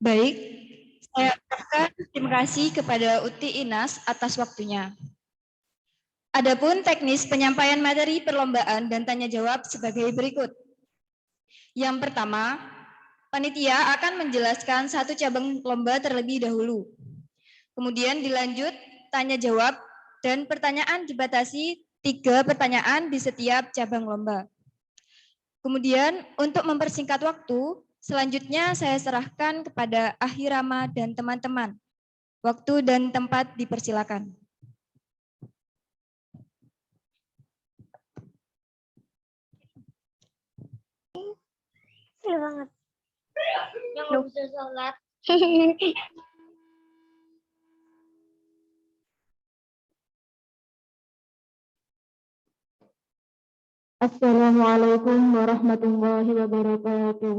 Baik, saya ucapkan terima kasih kepada Uti Inas atas waktunya. Adapun teknis penyampaian materi perlombaan dan tanya jawab sebagai berikut. Yang pertama, panitia akan menjelaskan satu cabang lomba terlebih dahulu. Kemudian dilanjut tanya jawab dan pertanyaan dibatasi 3 pertanyaan di setiap cabang lomba. Kemudian untuk mempersingkat waktu, selanjutnya saya serahkan kepada Ahirama dan teman-teman. Waktu dan tempat dipersilakan. Seru banget. Yang belum bisa sholat. Assalamualaikum warahmatullahi wabarakatuh.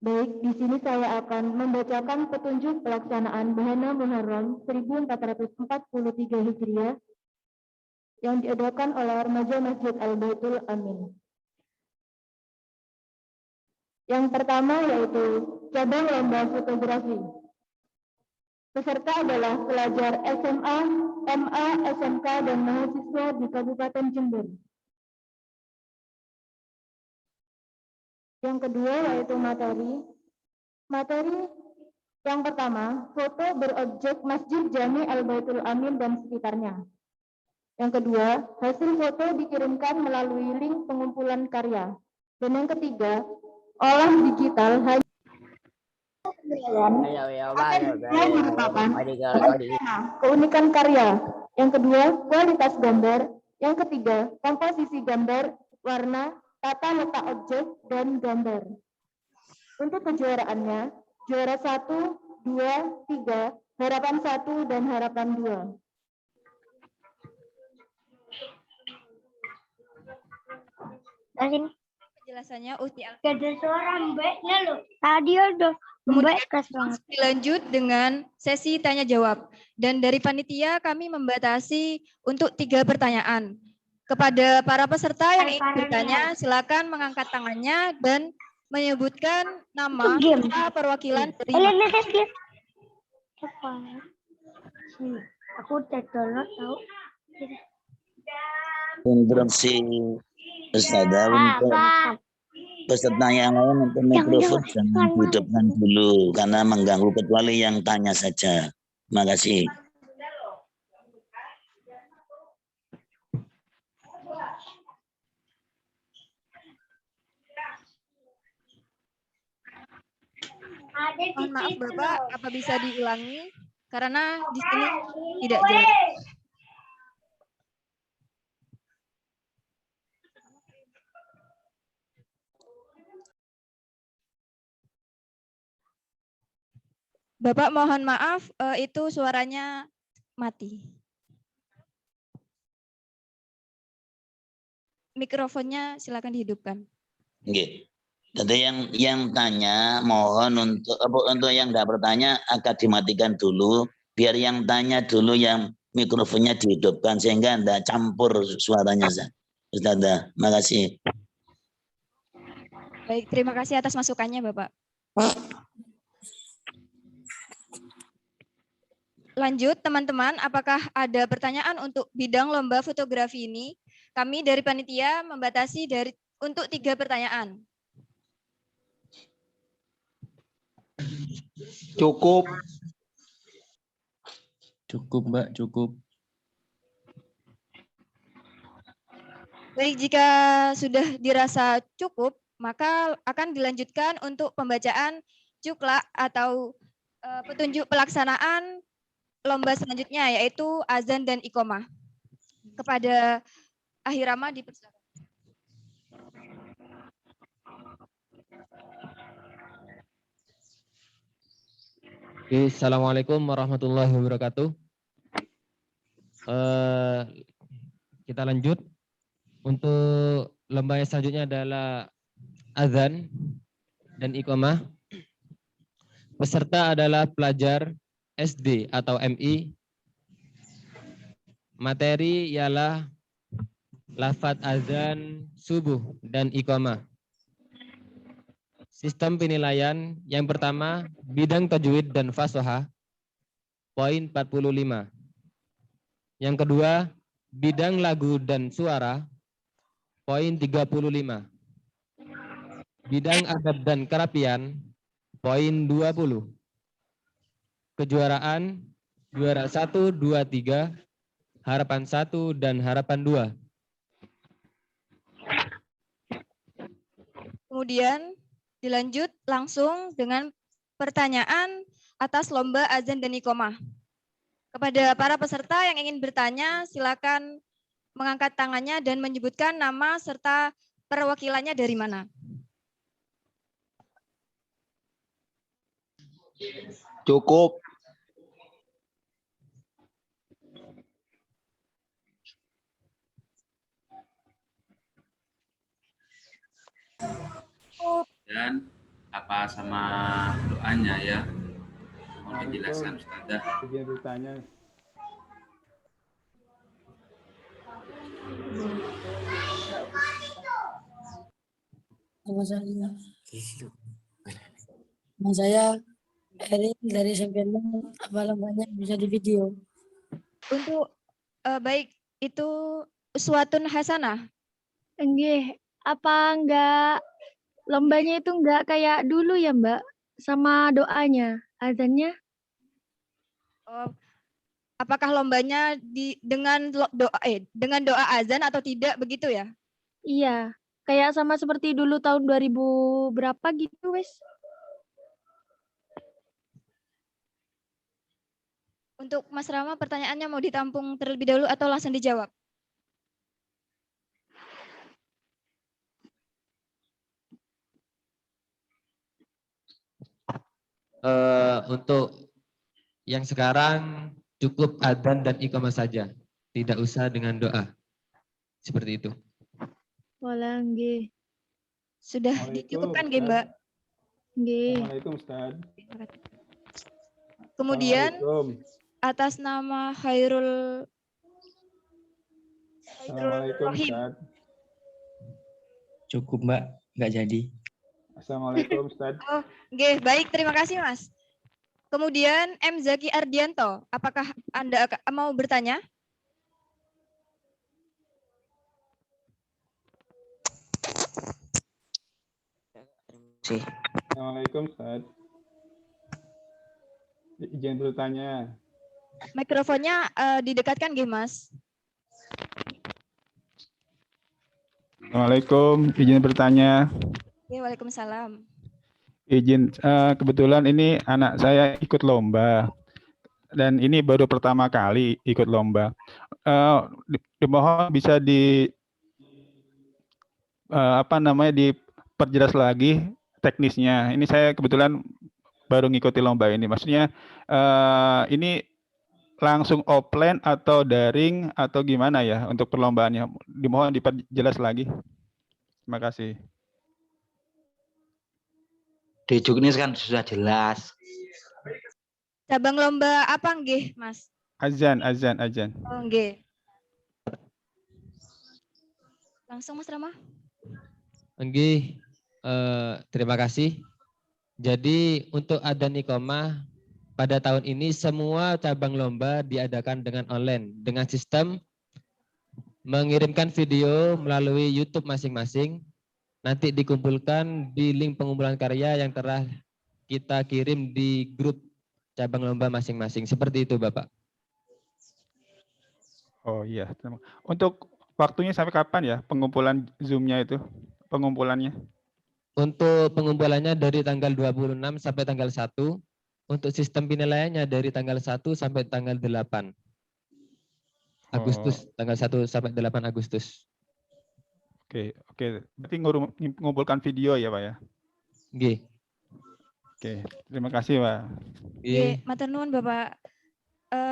Baik, di sini saya akan membacakan petunjuk pelaksanaan Bahana Muharram 1443 Hijriah yang diadakan oleh Remaja Masjid Al-Baitul Amin. Yang pertama yaitu cabang lomba fotografi. Peserta adalah pelajar SMA, MA, SMK, dan mahasiswa di Kabupaten Jember. Yang kedua yaitu materi. Materi yang pertama, foto berobjek Masjid Jami Al-Baitul Amin dan sekitarnya. Yang kedua, hasil foto dikirimkan melalui link pengumpulan karya. Dan yang ketiga, olah digital hanya merupakan keunikan karya. Yang kedua, kualitas gambar. Yang ketiga, komposisi gambar, warna, tata letak objek, dan gambar. Untuk kejuaraannya, juara 1, 2, 3, harapan 1, dan harapan 2. Penjelasannya Uti Al. Gak ada suara mbaknya loh. Tadi udah mbak keras banget. Dilanjut dengan sesi tanya jawab. Dan dari panitia kami membatasi untuk 3 pertanyaan. Kepada para peserta yang ingin bertanya, silakan mengangkat tangannya dan menyebutkan nama perwakilan dari Aku udah download tahu. Interupsi Ustazah untuk peserta yang lain untuk mikrofon jangan dihidupkan dulu karena mengganggu, kecuali yang tanya saja. Terima kasih. Mohon maaf Bapak, apa bisa diulangi? Karena di sini tidak jelas. Bapak mohon maaf, itu suaranya mati. Mikrofonnya silakan dihidupkan. Oke. Jadi yang tanya mohon untuk yang nggak bertanya akan dimatikan dulu, biar yang tanya dulu yang mikrofonnya dihidupkan sehingga enggak campur suaranya. Ustazah, makasih. Baik, terima kasih atas masukannya Bapak. Lanjut teman-teman, apakah ada pertanyaan untuk bidang lomba fotografi ini? Kami dari panitia membatasi untuk 3 pertanyaan. Cukup. Cukup, Mbak, cukup. Baik, jika sudah dirasa cukup, maka akan dilanjutkan untuk pembacaan cuklak atau petunjuk pelaksanaan lomba selanjutnya, yaitu azan dan iqomah. Kepada Ahirama dipersilakan. Oke, assalamualaikum warahmatullahi wabarakatuh. Kita lanjut. Untuk lomba yang selanjutnya adalah azan dan iqamah. Peserta adalah pelajar SD atau MI. Materi ialah lafadz azan, subuh, dan iqamah. Sistem penilaian yang pertama, bidang tajwid dan fashohah, poin 45. Yang kedua, bidang lagu dan suara, poin 35. Bidang adab dan kerapian, poin 20. Kejuaraan, juara 1, 2, 3, harapan 1, dan harapan 2. Kemudian dilanjut langsung dengan pertanyaan atas lomba azan dan iqamah. Kepada para peserta yang ingin bertanya, silakan mengangkat tangannya dan menyebutkan nama serta perwakilannya dari mana. Cukup. Dan apa sama doanya ya? Mohon dijelaskan Ustazah. Izin bertanya. Nama saya Erin dari SMP 6, apa lambangnya bisa di video. Untuk baik itu uswatun hasanah. Enggih, apa enggak lombanya itu enggak kayak dulu ya, Mbak? Sama doanya, azannya? Oh, apakah lombanya dengan doa azan atau tidak begitu ya? Iya, kayak sama seperti dulu tahun 2000 berapa gitu, wes. Untuk Mas Rama, pertanyaannya mau ditampung terlebih dahulu atau langsung dijawab? Untuk yang sekarang cukup adzan dan iqamah saja, tidak usah dengan doa. Seperti itu. Wala, nggih. Sudah dicukupkan nggih, Mbak? Nggih. Assalamualaikum Ustaz. Kemudian Assalamualaikum. atas nama Khairul Assalamualaikum Rohim. Ustaz. Cukup Mbak, nggak jadi. Assalamualaikum Ustaz. Oh, nggih, baik, terima kasih Mas. Kemudian M. Zaki Ardianto, apakah Anda mau bertanya? Assalamualaikum Ustaz. Izin bertanya. Mikrofonnya didekatkan nggih, Mas? Assalamualaikum, izin bertanya. Oke, waalaikumsalam. Izin, kebetulan ini anak saya ikut lomba. Dan ini baru pertama kali ikut lomba. Dimohon bisa diperjelas lagi teknisnya. Ini saya kebetulan baru ngikuti lomba ini. Maksudnya ini langsung offline atau daring atau gimana ya untuk perlombaannya? Dimohon diperjelas lagi. Terima kasih. Di Juknis kan sudah jelas. Cabang lomba apa nggih, Mas? Azan. Oh, nggih. Langsung Mas Rama. Nggih, terima kasih. Jadi untuk adzan iqamah pada tahun ini semua cabang lomba diadakan dengan online dengan sistem mengirimkan video melalui YouTube masing-masing. Nanti dikumpulkan di link pengumpulan karya yang telah kita kirim di grup cabang lomba masing-masing. Seperti itu, Bapak. Oh iya. Untuk waktunya sampai kapan ya pengumpulan Zoom-nya itu? Pengumpulannya? Untuk pengumpulannya dari tanggal 26 sampai tanggal 1. Untuk sistem penilaiannya dari tanggal 1 sampai tanggal 8 Agustus. Tanggal 1 sampai 8 Agustus. Oke. Berarti ngumpulkan video ya, Pak ya? Nggih. Oke, terima kasih, Pak. Nggih, matur nuwun, Bapak.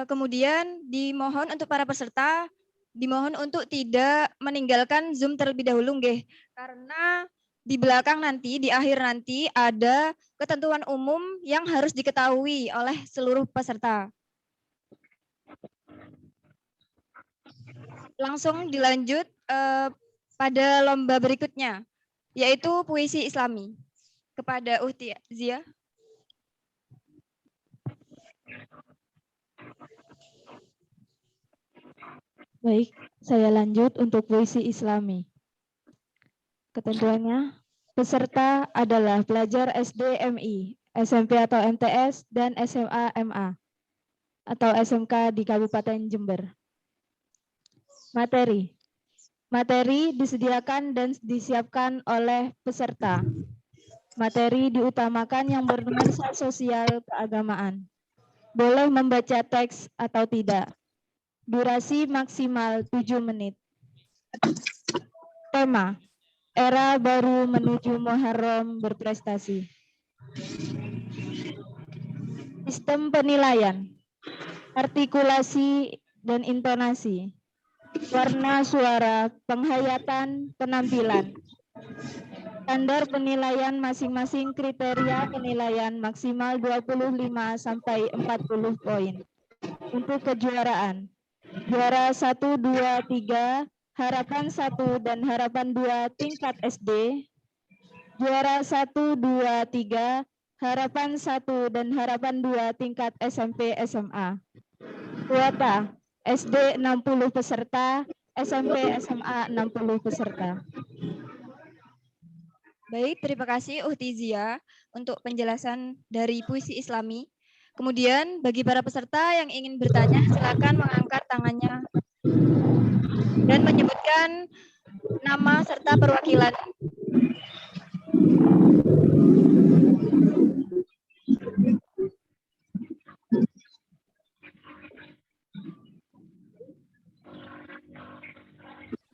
Kemudian dimohon untuk para peserta dimohon untuk tidak meninggalkan Zoom terlebih dahulu nggih. Karena di belakang nanti, di akhir nanti ada ketentuan umum yang harus diketahui oleh seluruh peserta. langsung dilanjut pada lomba berikutnya, yaitu puisi Islami. Kepada Uhti Zia. Baik, saya lanjut untuk puisi Islami. Ketentuannya, peserta adalah pelajar SD MI, SMP atau MTS, dan SMA MA atau SMK di Kabupaten Jember. Materi. Materi disediakan dan disiapkan oleh peserta. Materi diutamakan yang bernuansa sosial keagamaan. Boleh membaca teks atau tidak. Durasi maksimal 7 menit. Tema, era baru menuju Muharram berprestasi. Sistem penilaian, artikulasi dan intonasi, warna suara, penghayatan, penampilan. Standar penilaian masing-masing kriteria penilaian maksimal 25 sampai 40 poin. Untuk kejuaraan, juara 1, 2, 3, harapan 1 dan harapan 2 tingkat SD, juara 1, 2, 3, harapan 1 dan harapan 2 tingkat SMP SMA. Kuota, SD 60 peserta, SMP SMA 60 peserta. Baik, terima kasih Uhti Zia untuk penjelasan dari puisi Islami. Kemudian bagi para peserta yang ingin bertanya, silakan mengangkat tangannya dan menyebutkan nama serta perwakilan.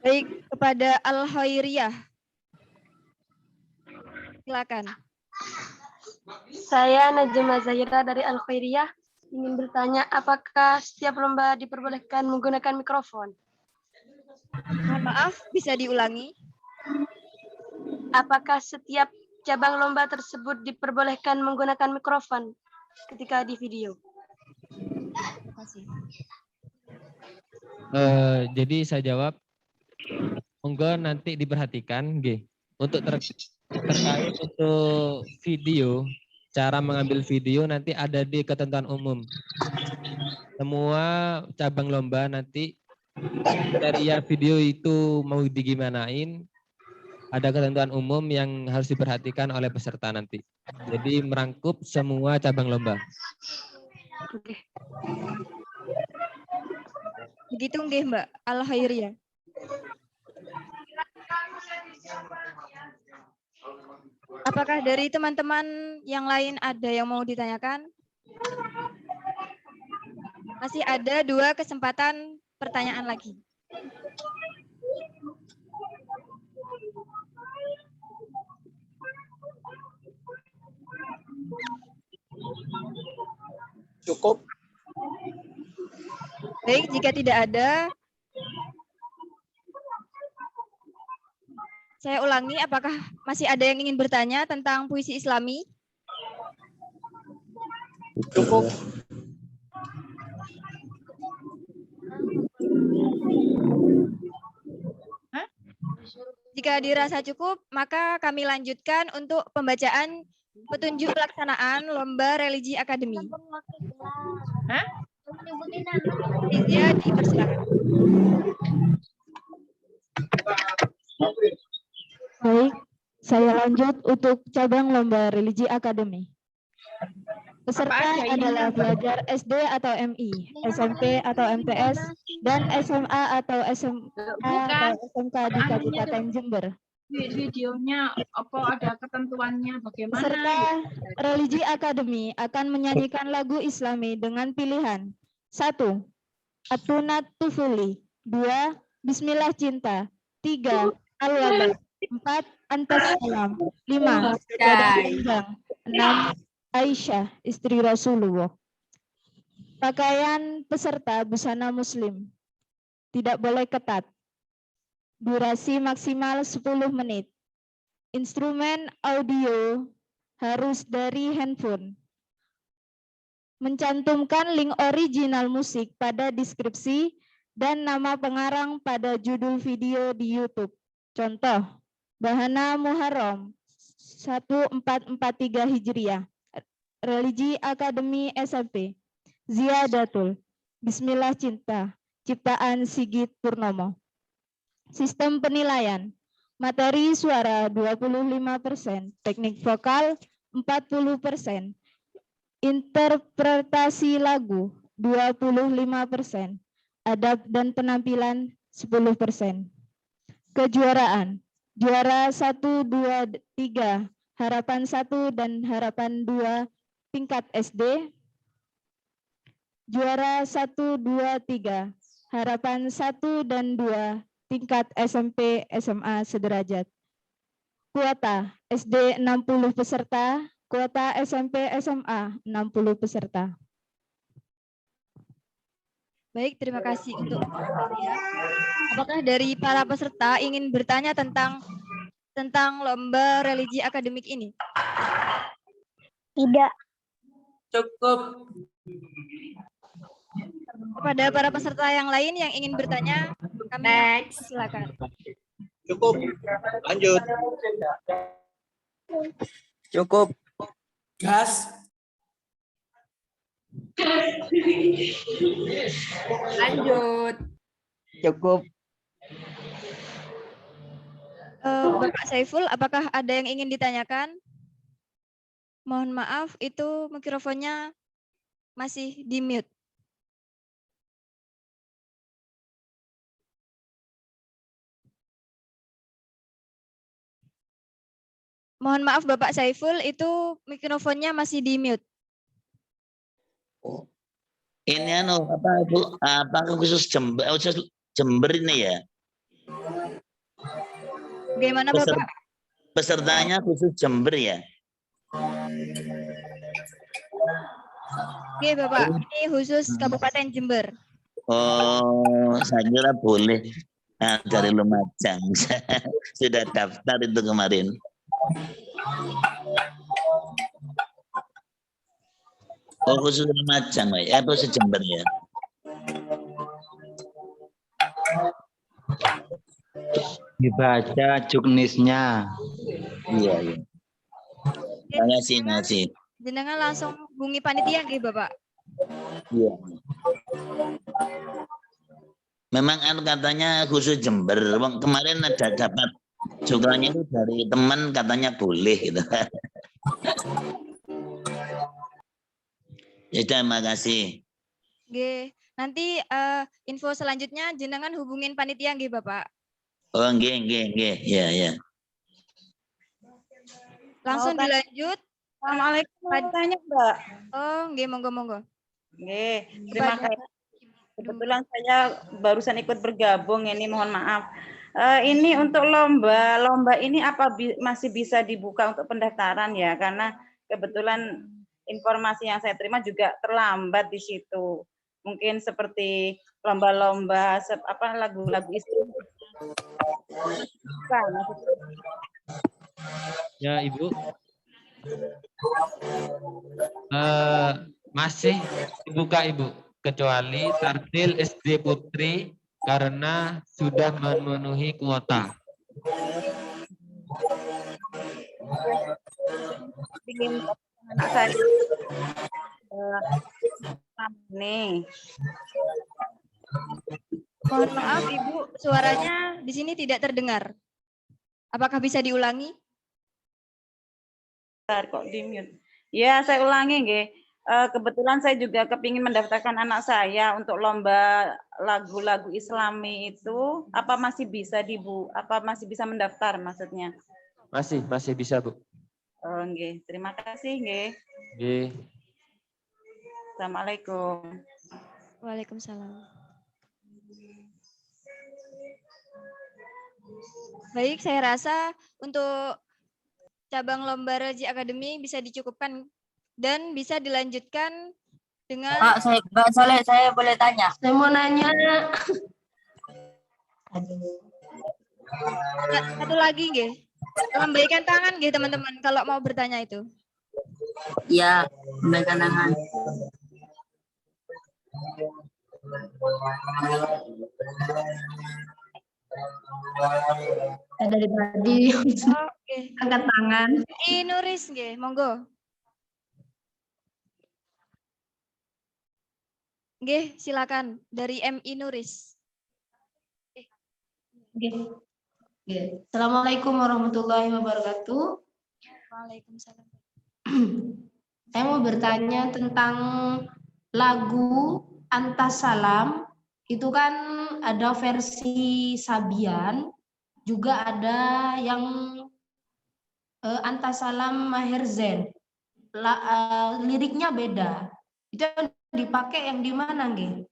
Baik, kepada Al-Khairiyah. Silakan. Saya Najma Zahira dari Al-Khairiyah ingin bertanya apakah setiap lomba diperbolehkan menggunakan mikrofon? Mohon maaf, bisa diulangi? Apakah setiap cabang lomba tersebut diperbolehkan menggunakan mikrofon ketika di video? Terima kasih. Jadi saya jawab, monggo nanti diperhatikan, untuk terkait untuk video, cara mengambil video nanti ada di ketentuan umum. Semua cabang lomba nanti kriteria video itu mau digimanain, ada ketentuan umum yang harus diperhatikan oleh peserta nanti. Jadi merangkup semua cabang lomba. Begitu nggih Mbak Al-Khairiyah. Apakah dari teman-teman yang lain ada yang mau ditanyakan? Masih ada 2 kesempatan pertanyaan lagi. Cukup. Baik, jika tidak ada, saya ulangi, apakah masih ada yang ingin bertanya tentang puisi Islami? Cukup. Jika dirasa cukup, maka kami lanjutkan untuk pembacaan petunjuk pelaksanaan Lomba Religi Akademi. Izia dipersilakan. Baik, saya lanjut untuk cabang lomba religi akademi. Peserta adalah pelajar SD atau MI, SMP atau MTS, dan SMA atau SMK atau SMK di Kabupaten Jember. Videonya apa ada ketentuannya bagaimana? Peserta religi akademi akan menyanyikan lagu Islami dengan pilihan 1. Atunat Tufuli, 2. Bismillah Cinta, 3. Al-Wabah, 4. Antas Salam, 5. Sajadah Pinggang, 6. Aisyah, istri Rasulullah. Pakaian peserta busana muslim. Tidak boleh ketat. Durasi maksimal 10 menit. Instrumen audio harus dari handphone. Mencantumkan link original musik pada deskripsi dan nama pengarang pada judul video di YouTube. Contoh, Bahana Muharram 1443 Hijriah, Religi Akademi SMP, Ziyadatul, Bismillah Cinta, ciptaan Sigit Purnomo. Sistem penilaian, materi suara 25%, teknik vokal 40%, interpretasi lagu 25%, adab dan penampilan 10%. Kejuaraan, juara 1, 2, 3, harapan 1 dan harapan 2 tingkat SD, juara 1, 2, 3, harapan 1 dan 2 tingkat SMP, SMA sederajat. Kuota SD 60 peserta, kuota SMP, SMA 60 peserta. Baik, terima kasih untuk pertanyaannya. Apakah dari para peserta ingin bertanya tentang lomba religi akademik ini? Tidak. Cukup. Kepada para peserta yang lain yang ingin bertanya, kami silakan. Cukup. Lanjut. Cukup. Gas. Lanjut. Cukup. Bapak Saiful, apakah ada yang ingin ditanyakan? Mohon maaf, itu mikrofonnya masih di mute. Mohon maaf Bapak Saiful, itu mikrofonnya masih di mute. Ini apa Bu? Apa khusus Jember ini ya? Bagaimana Bapak? Pesertanya khusus Jember ya? Oke Bapak, ini khusus Kabupaten Jember. Oh, saya kira boleh. Nah, dari Lumajang. Sudah daftar itu kemarin. Oh, khusus Lumajang, ya? Atau Jember ya? Dibaca juknisnya. Iya, iya. Terima kasih. Jenengan langsung hubungi panitia nggih Bapak? Iya. Memang katanya khusus Jember. Kemarin ada dapat cukranya itu dari teman katanya boleh gitu. Ya, terima kasih. Nggih. Nanti info selanjutnya jenengan hubungin panitia nggih Bapak? Oh, nggih. Ya. Langsung dilanjut. Assalamualaikum, tanya Mbak. Oh, nggih, monggo. Nggih, terima kasih. Kebetulan saya barusan ikut bergabung ini, mohon maaf. Ini untuk lomba ini masih bisa dibuka untuk pendaftaran ya? Karena kebetulan informasi yang saya terima juga terlambat di situ. Mungkin seperti lomba-lomba lagu-lagu Islam. Ya, Ibu. Masih dibuka Ibu, kecuali Tartil SD Putri karena sudah memenuhi kuota. Mohon maaf Ibu, suaranya di sini tidak terdengar. Apakah bisa diulangi? Kok di mute. Ya, saya ulangi nggih. Kebetulan saya juga kepingin mendaftarkan anak saya untuk lomba lagu-lagu Islami itu, apa masih bisa mendaftar maksudnya? Masih bisa, Bu. Oh, nggih. Terima kasih nggih. Nggih. Assalamualaikum. Waalaikumsalam. Baik, saya rasa untuk cabang lomba religi akademi bisa dicukupkan dan bisa dilanjutkan dengan Pak Soleh, saya boleh tanya? Saya mau nanya. Satu lagi nggih. Lambaikan tangan nggih teman-teman kalau mau bertanya itu. Iya, lambaikan tangan. Dari tadi Oke. angkat tangan. Nuris nggih, monggo. Nggih, silakan dari MI Nuris. Oke. Assalamualaikum warahmatullahi wabarakatuh. Waalaikumsalam. Saya mau bertanya tentang lagu Antasalam. Itu kan ada versi Sabian, juga ada yang Antasalam Maher Zain. Liriknya beda. Itu yang dipakai yang di mana, nggih?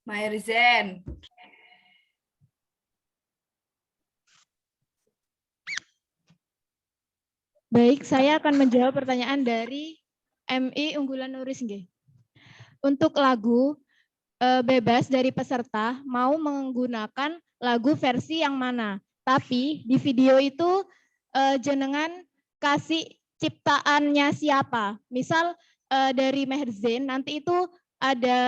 Maher Zain. Baik, saya akan menjawab pertanyaan dari MI Unggulan Nuris nggih. Untuk lagu bebas dari peserta mau menggunakan lagu versi yang mana. Tapi di video itu jenengan kasih ciptaannya siapa. Misal dari Maher Zain, nanti itu ada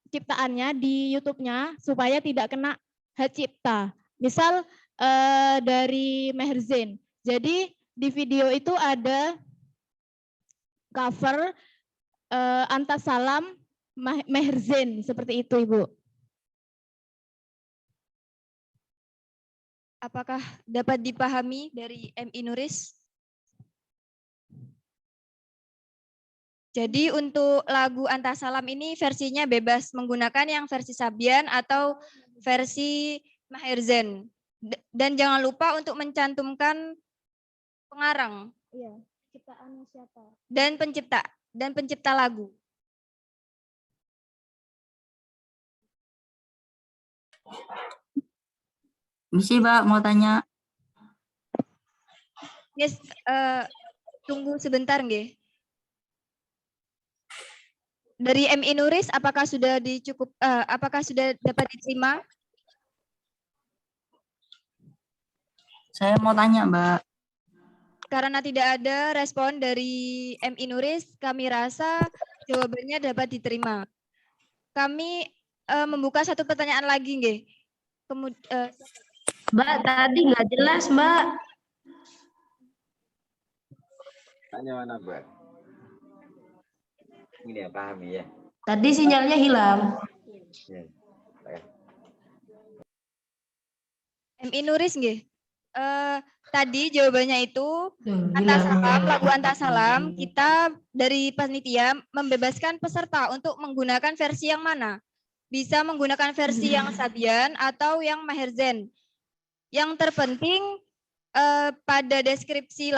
ciptaannya di YouTube-nya supaya tidak kena hak cipta. Misal dari Maher Zain. Jadi di video itu ada cover Antasalam Maher Zain, seperti itu, Ibu. Apakah dapat dipahami dari MI Nuris? Jadi untuk lagu Antasalam ini versinya bebas menggunakan yang versi Sabian atau versi Maher Zain. Dan jangan lupa untuk mencantumkan pengarang. Iya, ciptaannya siapa? Dan pencipta lagu. Misi, Mbak, mau tanya. Yes, tunggu sebentar, nggih. Dari MI Nuris, apakah sudah dapat diterima? Saya mau tanya, Mbak. Karena tidak ada respon dari MI Nuris, kami rasa jawabannya dapat diterima. Kami membuka satu pertanyaan lagi, nggih. Mbak, tadi nggak jelas, Mbak. Tanya mana, Mbak? Ini ya, pahami ya. Tadi sinyalnya hilang. MI Nuris, nggih. Tadi jawabannya itu Antasalam, lagu Antasalam, kita dari panitia membebaskan peserta untuk menggunakan versi yang mana. Bisa menggunakan versi yang Sabian atau yang Maher Zain. Yang terpenting pada deskripsi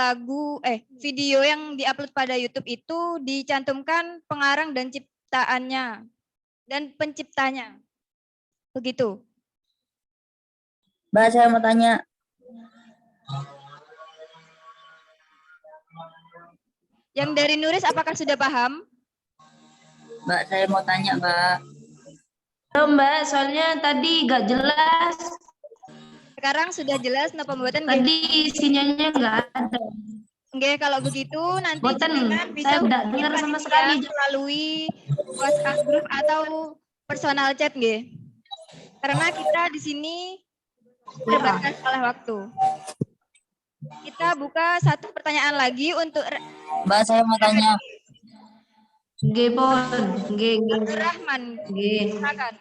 video yang diupload pada YouTube itu dicantumkan pengarang dan ciptaannya dan penciptanya. Begitu. Mbak, saya mau tanya. Yang dari Nuris apakah sudah paham? Mbak, saya mau tanya, Mbak. Mbak, soalnya tadi nggak jelas. Sekarang sudah jelas no pembuatan. Tadi sinyalnya nggak ada. Oke, kalau begitu nanti saya tidak dengar sama sekali melalui WhatsApp group atau personal chat, nggih. Karena kita di sini terbatas oleh waktu. Kita buka satu pertanyaan lagi untuk Mbak, saya mau tanya. Nggih, Pon. Nggih. Rahman. Nggih. Silakan.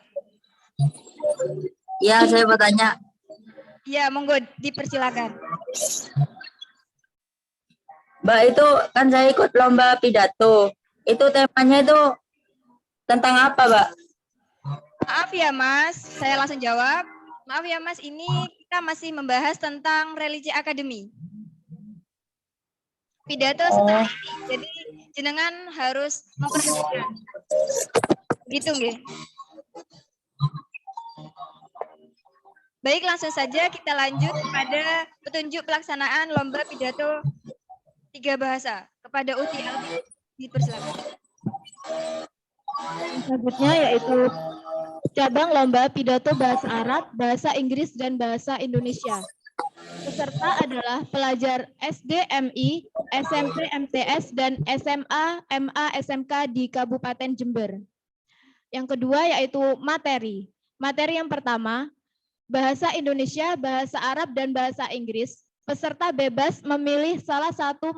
Ya, saya mau tanya. Ya, monggo dipersilakan. Mbak, itu kan saya ikut lomba pidato. Itu temanya itu tentang apa, Mbak? Maaf ya, Mas. Saya langsung jawab. Maaf ya, Mas. Ini kita masih membahas tentang religi akademi. Pidato setelah ini. Jadi jenengan harus memperhatikan. Gitu, nggih. Baik, langsung saja kita lanjut pada petunjuk pelaksanaan lomba pidato 3 bahasa kepada Uti Albi. Dipersilakan. Selanjutnya yaitu cabang lomba pidato bahasa Arab, bahasa Inggris, dan bahasa Indonesia. Peserta adalah pelajar SD MI, SMP MTS, dan SMA MA SMK di Kabupaten Jember. Yang kedua yaitu materi. Materi yang pertama, bahasa Indonesia, bahasa Arab, dan bahasa Inggris. Peserta bebas memilih salah satu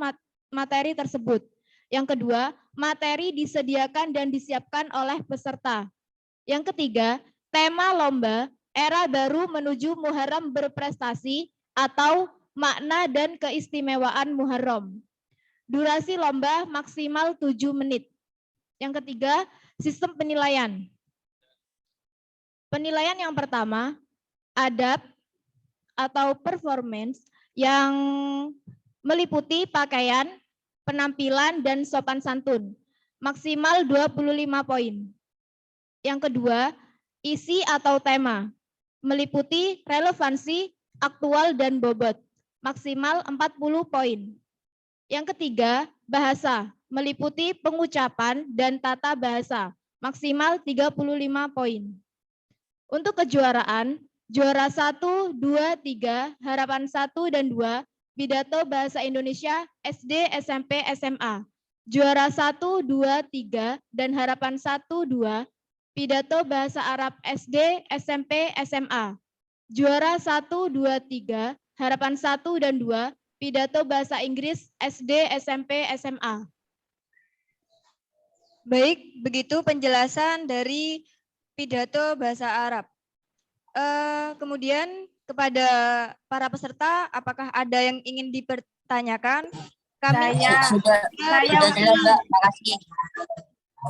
materi tersebut. Yang kedua, materi disediakan dan disiapkan oleh peserta. Yang ketiga, tema lomba, era baru menuju Muharram berprestasi atau makna dan keistimewaan Muharram. Durasi lomba maksimal 7 menit. Yang ketiga, sistem penilaian. Penilaian yang pertama, adab atau performance yang meliputi pakaian, penampilan, dan sopan santun. Maksimal 25 poin. Yang kedua, isi atau tema. Meliputi relevansi, aktual, dan bobot. Maksimal 40 poin. Yang ketiga, bahasa. Meliputi pengucapan dan tata bahasa. Maksimal 35 poin. Untuk kejuaraan, juara 1, 2, 3, harapan 1 dan 2, pidato bahasa Indonesia SD, SMP, SMA. Juara 1, 2, 3, dan harapan 1, 2, pidato bahasa Arab SD, SMP, SMA. Juara 1, 2, 3, harapan 1 dan 2, pidato bahasa Inggris SD, SMP, SMA. Baik, begitu penjelasan dari pidato bahasa Arab. Kemudian kepada para peserta, apakah ada yang ingin dipertanyakan? Kami Sudah jelas, Mbak. Makasih.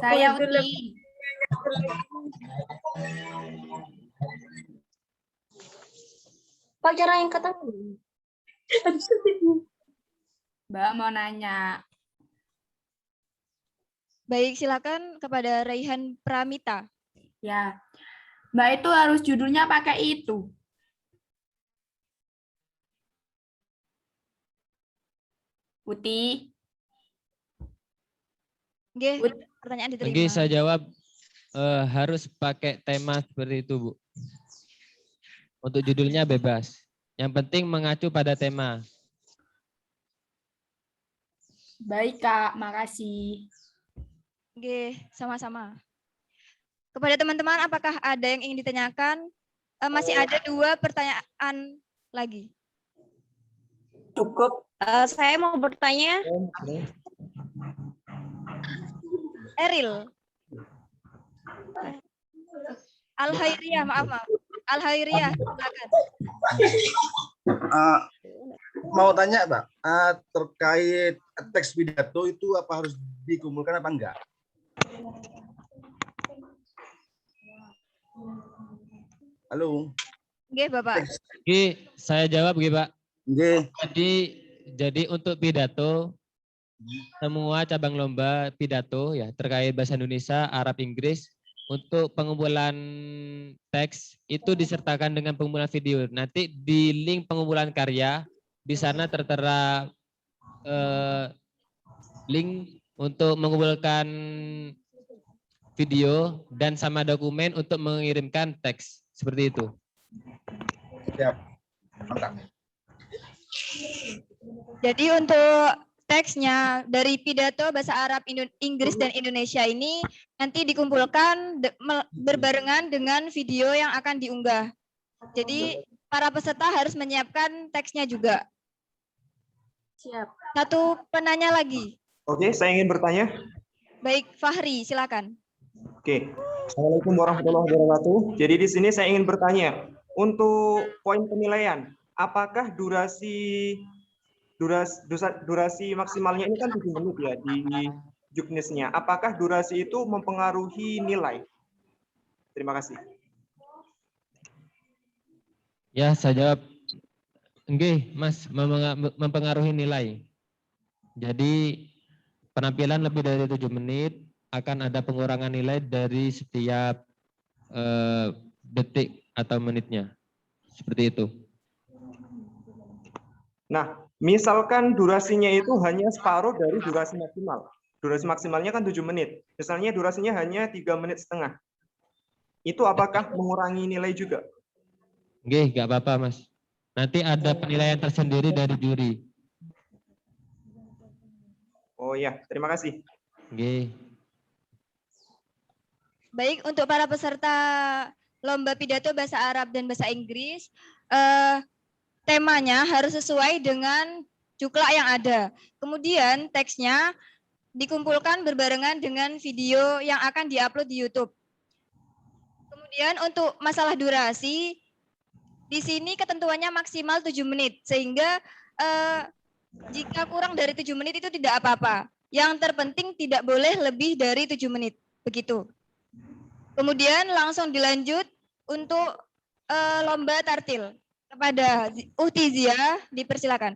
Saya Uti. Pak, cara yang kata. Mbak mau nanya. Baik, silakan kepada Raihan Pramita. Ya, Mbak itu harus judulnya pakai itu. Putih. Oke, pertanyaan diterima. Oke, saya jawab harus pakai tema seperti itu, Bu. Untuk judulnya bebas. Yang penting mengacu pada tema. Baik, Kak. Makasih. Oke, sama-sama. Kepada teman-teman, apakah ada yang ingin ditanyakan? Masih ada 2 pertanyaan lagi. Cukup. Saya mau bertanya. Eril. Al-Hairiyah, maaf. Al-Hairiyah, silakan. Mau tanya, Pak, terkait teks pidato itu apa harus dikumpulkan apa enggak? Halo. Oke, Bapak. Oke, saya jawab, Oke, Pak. Oke. Jadi untuk pidato, semua cabang lomba pidato ya terkait bahasa Indonesia, Arab, Inggris, untuk pengumpulan teks itu disertakan dengan pengumpulan video. Nanti di link pengumpulan karya di sana tertera link untuk mengumpulkan video dan sama dokumen untuk mengirimkan teks seperti itu. Siap. Mantap. Jadi untuk teksnya dari pidato bahasa Arab, Inggris, dan Indonesia ini nanti dikumpulkan berbarengan dengan video yang akan diunggah. Jadi para peserta harus menyiapkan teksnya juga. Siap. Satu penanya lagi. Oke, saya ingin bertanya. Baik, Fahri, silakan. Oke, Assalamualaikum warahmatullahi wabarakatuh. Jadi di sini saya ingin bertanya, untuk poin penilaian, apakah durasi maksimalnya ini kan 7 menit ya di juknisnya. Apakah durasi itu mempengaruhi nilai? Terima kasih. Ya, saya jawab. Enggak, Mas, mempengaruhi nilai. Jadi penampilan lebih dari 7 menit akan ada pengurangan nilai dari setiap detik atau menitnya. Seperti itu. Nah, misalkan durasinya itu hanya separuh dari durasi maksimal. Durasi maksimalnya kan 7 menit. Misalnya durasinya hanya 3 menit setengah. Itu apakah mengurangi nilai juga? Oke, nggak apa-apa, Mas. Nanti ada penilaian tersendiri dari juri. Oh iya, terima kasih. Oke. Baik, untuk para peserta lomba pidato bahasa Arab dan bahasa Inggris, temanya harus sesuai dengan juklak yang ada. Kemudian teksnya dikumpulkan berbarengan dengan video yang akan diupload di YouTube. Kemudian untuk masalah durasi, di sini ketentuannya maksimal 7 menit, sehingga jika kurang dari 7 menit itu tidak apa-apa. Yang terpenting tidak boleh lebih dari 7 menit, begitu. Kemudian langsung dilanjut untuk lomba tartil. Kepada Uhti Zia, dipersilakan.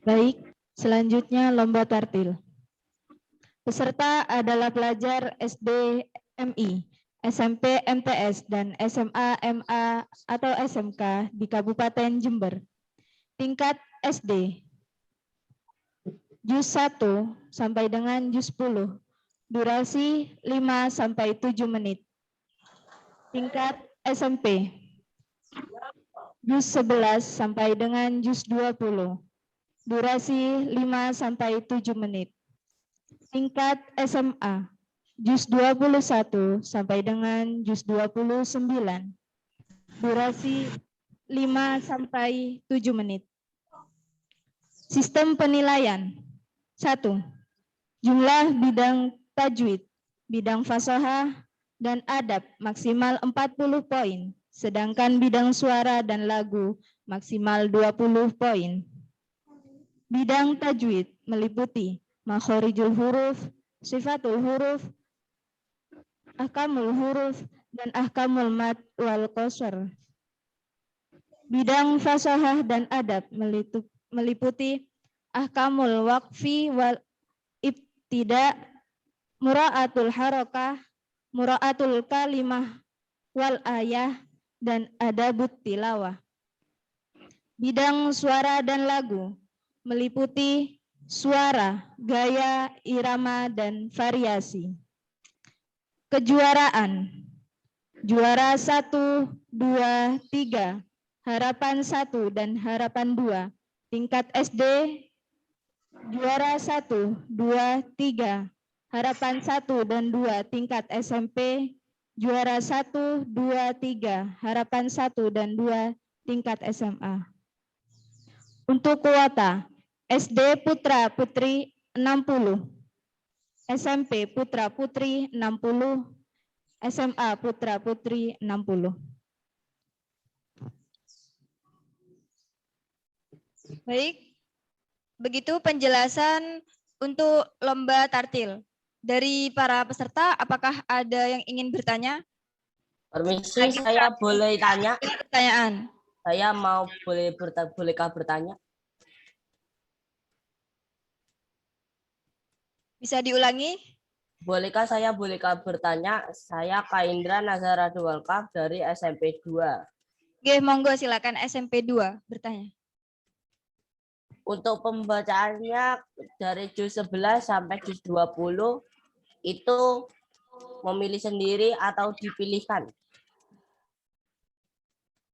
Baik, selanjutnya lomba tartil. Peserta adalah pelajar SD MI, SMP MTS, dan SMA MA atau SMK di Kabupaten Jember. Tingkat SD. Juz 1 sampai dengan Juz 10. Durasi 5 sampai 7 menit. Tingkat SMP. Juz 11 sampai dengan Juz 20. Durasi 5 sampai 7 menit. Tingkat SMA. Juz 21 sampai dengan Juz 29. Durasi 5 sampai 7 menit. Sistem penilaian. 1. Jumlah bidang tajwid, bidang fasahah, dan adab maksimal 40 poin, sedangkan bidang suara dan lagu maksimal 20 poin. Bidang tajwid meliputi makhorijul huruf, sifatul huruf, ahkamul huruf, dan ahkamul mad wal qasar. Bidang fasahah dan adab meliputi ahkamul waqfi wal ibtida, mura'atul harakah, mura'atul kalimah wal ayah, dan adabut tilawah. Bidang suara dan lagu meliputi suara, gaya, irama, dan variasi. Kejuaraan. Juara 1, 2, 3, harapan 1 dan harapan 2. Tingkat SD, juara 1, 2, 3, harapan 1 dan 2. Tingkat SMP, juara 1, 2, 3, harapan 1 dan 2. Tingkat SMA. Untuk kuota, SD Putra Putri 60, SMP Putra Putri 60, SMA Putra Putri 60. Baik, begitu penjelasan untuk lomba tartil. Dari para peserta, apakah ada yang ingin bertanya? Permisi, saya boleh tanya? Pertanyaan. Saya mau bolehkah bertanya? Bisa diulangi? Bolehkah bertanya? Saya Kaindra Nazara Dualkaf dari SMP 2. Oke, monggo silakan SMP 2 bertanya. Untuk pembacaannya dari juz 11 sampai juz 20 itu memilih sendiri atau dipilihkan.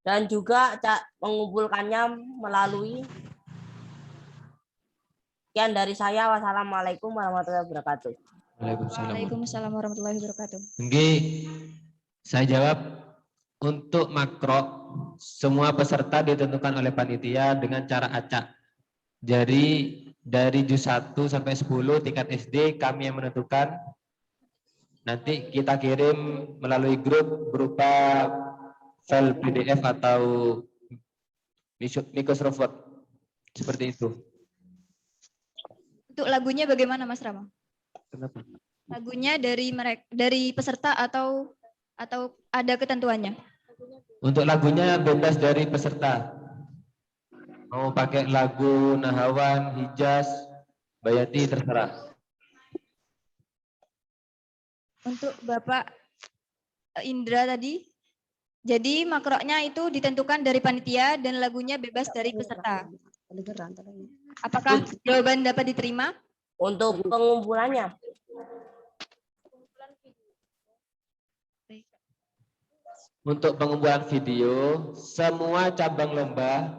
Dan juga mengumpulkannya melalui. Sekian dari saya. Wassalamualaikum warahmatullahi wabarakatuh. Waalaikumsalam warahmatullahi wabarakatuh. Oke, saya jawab. Untuk makro, semua peserta ditentukan oleh panitia dengan cara acak. Jadi dari juz 1 sampai 10 tingkat SD kami yang menentukan. Nanti kita kirim melalui grup berupa file PDF atau Microsoft Word. Seperti itu. Untuk lagunya bagaimana Mas Rama? Kenapa? Lagunya dari peserta atau ada ketentuannya? Untuk lagunya bebas dari peserta. Mau pakai lagu Nahawan, Hijaz, Bayati, terserah. Untuk Bapak Indra tadi, jadi makroknya itu ditentukan dari panitia dan lagunya bebas dari peserta. Apakah jawaban dapat diterima? Untuk pengumpulannya. untuk pengumpulan video, semua cabang lomba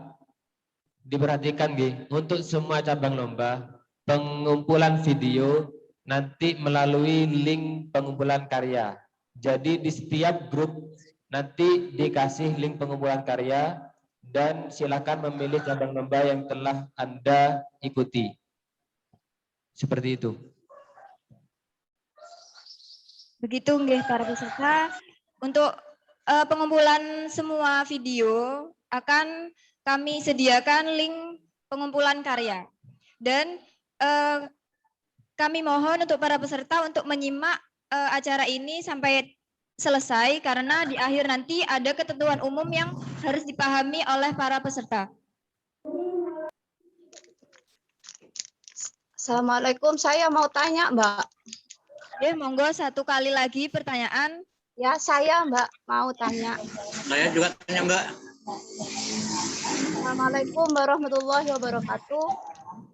diperhatikan nggih, untuk semua cabang lomba pengumpulan video nanti melalui link pengumpulan karya. Jadi di setiap grup nanti dikasih link pengumpulan karya dan silakan memilih cabang lomba yang telah Anda ikuti. Seperti itu. Begitu nggih para peserta. Untuk pengumpulan semua video akan kami sediakan link pengumpulan karya. Dan kami mohon untuk para peserta untuk menyimak acara ini sampai selesai karena di akhir nanti ada ketentuan umum yang harus dipahami oleh para peserta. Assalamualaikum, saya mau tanya, Mbak. Ya, monggo satu kali lagi pertanyaan. Ya, saya Mbak mau tanya. Saya juga tanya, Mbak. Assalamualaikum warahmatullahi wabarakatuh.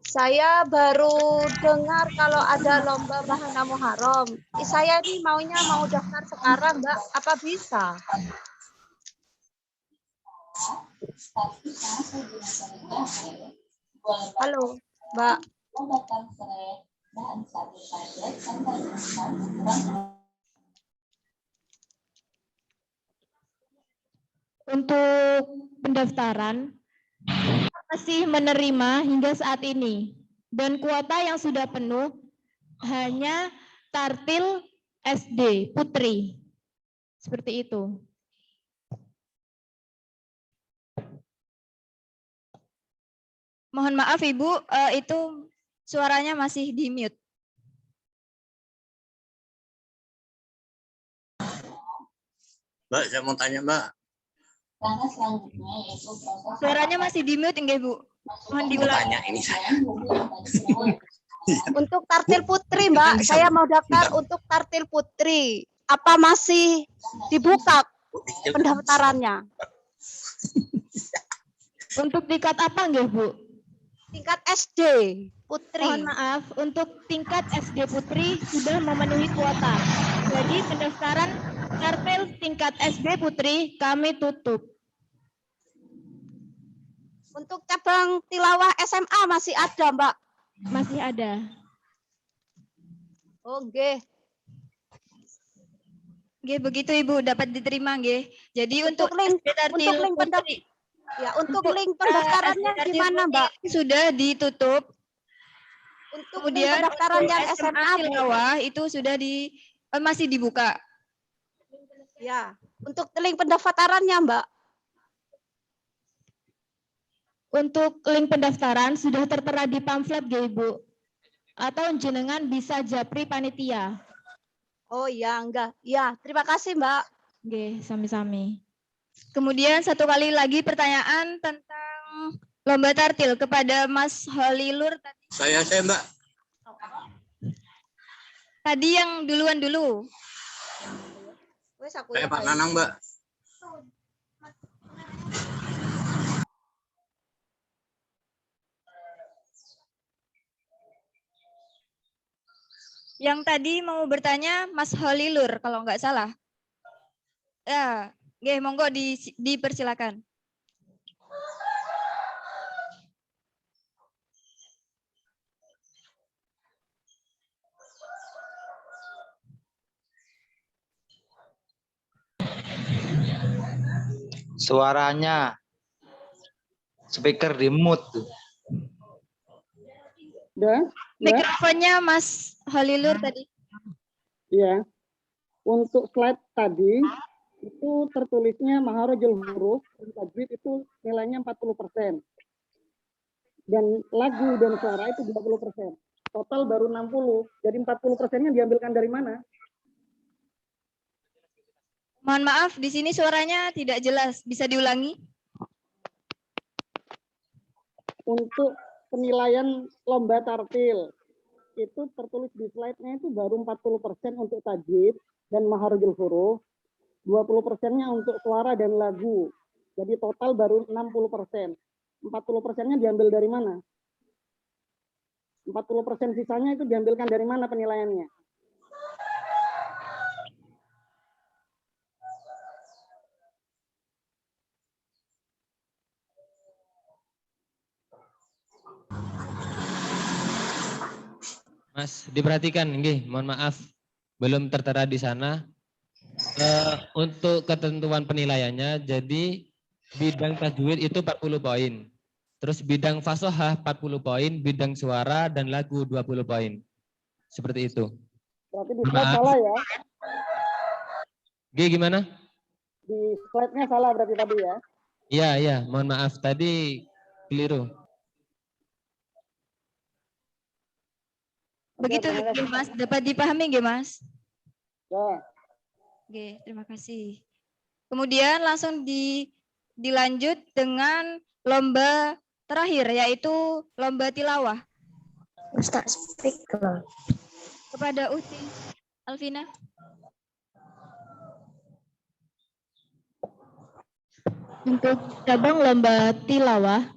Saya baru dengar kalau ada lomba bahana Muharram. Saya ini maunya mau daftar sekarang, Mbak. Apa bisa? Halo, Mbak. Untuk pendaftaran masih menerima hingga saat ini dan kuota yang sudah penuh hanya Tartil SD Putri. Seperti itu. Mohon maaf Ibu, itu suaranya masih di mute. Mbak, saya mau tanya, Mbak. Suaranya masih di mute enggak, Bu? Mohon diulang. Tanya ini saya. Untuk Tartil Putri, Mbak. Saya mau daftar untuk Tartil Putri. Apa masih dibuka pendaftarannya? Untuk tingkat apa enggak, Bu? Tingkat SD Putri. Mohon maaf, untuk tingkat SD Putri sudah memenuhi kuota. Jadi pendaftaran Tartil tingkat SD Putri kami tutup. Untuk cabang tilawah SMA masih ada, Mbak? Masih ada. Oh, nggih. Nggih, begitu Ibu, dapat diterima nggih. Jadi untuk link SD Tartil Putri. Ya, untuk link pendaftarannya gimana, Mbak? Sudah ditutup. Untuk kemudian pendaftaran yang SMA tilawah itu sudah masih dibuka. Ya, untuk link pendaftarannya, Mbak. Untuk link pendaftaran sudah tertera di pamflet, nggih, Ibu. Atau jenengan bisa japri panitia. Oh iya, enggak. Ya, terima kasih, Mbak. Nggih, sami-sami. Kemudian satu kali lagi pertanyaan tentang lomba tartil kepada Mas Holilur tadi. Saya, Mbak. Tadi yang duluan dulu. Saya Pak Nanang, Mbak. Yang tadi mau bertanya Mas Holilur kalau nggak salah. Ya, nggih, monggo dipersilakan. Suaranya speaker di mute. Mikrofonnya Mas Holilur tadi. Ya, untuk slide tadi itu tertulisnya Maharajul Huruf dan tajwid itu nilainya 40%. Dan lagu dan suara itu 20%. Total baru 60. Jadi 40%-nya diambilkan dari mana? Mohon maaf, di sini suaranya tidak jelas. Bisa diulangi? Untuk penilaian lomba tartil itu tertulis di slide-nya itu baru 40% untuk tajwid dan Maharajul Huruf, 20%-nya untuk suara dan lagu. Jadi total baru 60%. 40%-nya diambil dari mana? 40% sisanya itu diambilkan dari mana penilaiannya? Mas, diperhatikan, nggih, mohon maaf belum tertera di sana. Untuk ketentuan penilaiannya, jadi bidang tajwid itu 40 poin. Terus bidang fasohah 40 poin, bidang suara dan lagu 20 poin. Seperti itu. Berarti di slide salah ya? G gimana? Di slide-nya salah berarti tadi ya? Iya, mohon maaf tadi keliru. Begitu Mas, dapat dipahami nggih Mas? Ya. Oke, terima kasih. Kemudian langsung dilanjut dengan lomba terakhir, yaitu lomba tilawah. Ustaz speaker. Kepada Uti Alvina. Untuk cabang lomba tilawah,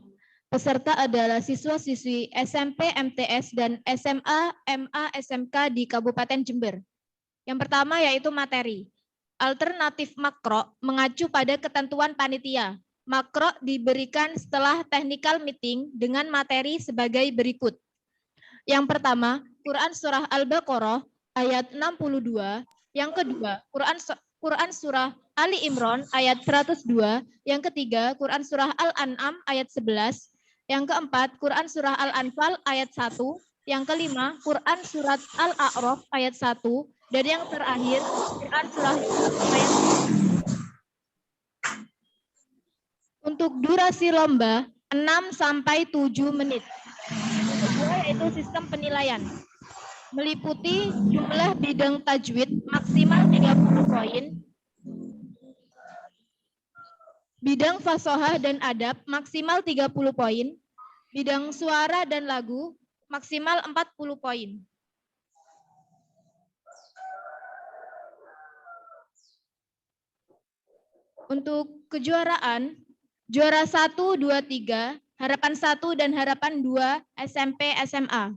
peserta adalah siswa-siswi SMP, MTS, dan SMA, MA, SMK di Kabupaten Jember. Yang pertama yaitu materi. Alternatif makro mengacu pada ketentuan panitia. Makro diberikan setelah technical meeting dengan materi sebagai berikut. Yang pertama, Quran Surah Al-Baqarah ayat 62. Yang kedua, Quran Surah Ali Imran ayat 102. Yang ketiga, Quran Surah Al-An'am ayat 11. Yang keempat, Quran Surah Al-Anfal ayat 1. Yang kelima, Quran Surat Al-A'raf ayat 1. Dan yang terakhir, Quran Surah ayat 1. Untuk durasi lomba, 6-7 menit. Yang kedua yaitu sistem penilaian. Meliputi jumlah bidang tajwid maksimal 30 poin. Bidang fasohah dan adab maksimal 30 poin. Bidang suara dan lagu maksimal 40 poin. Untuk kejuaraan, juara 1, 2, 3, harapan 1 dan harapan 2 SMP SMA.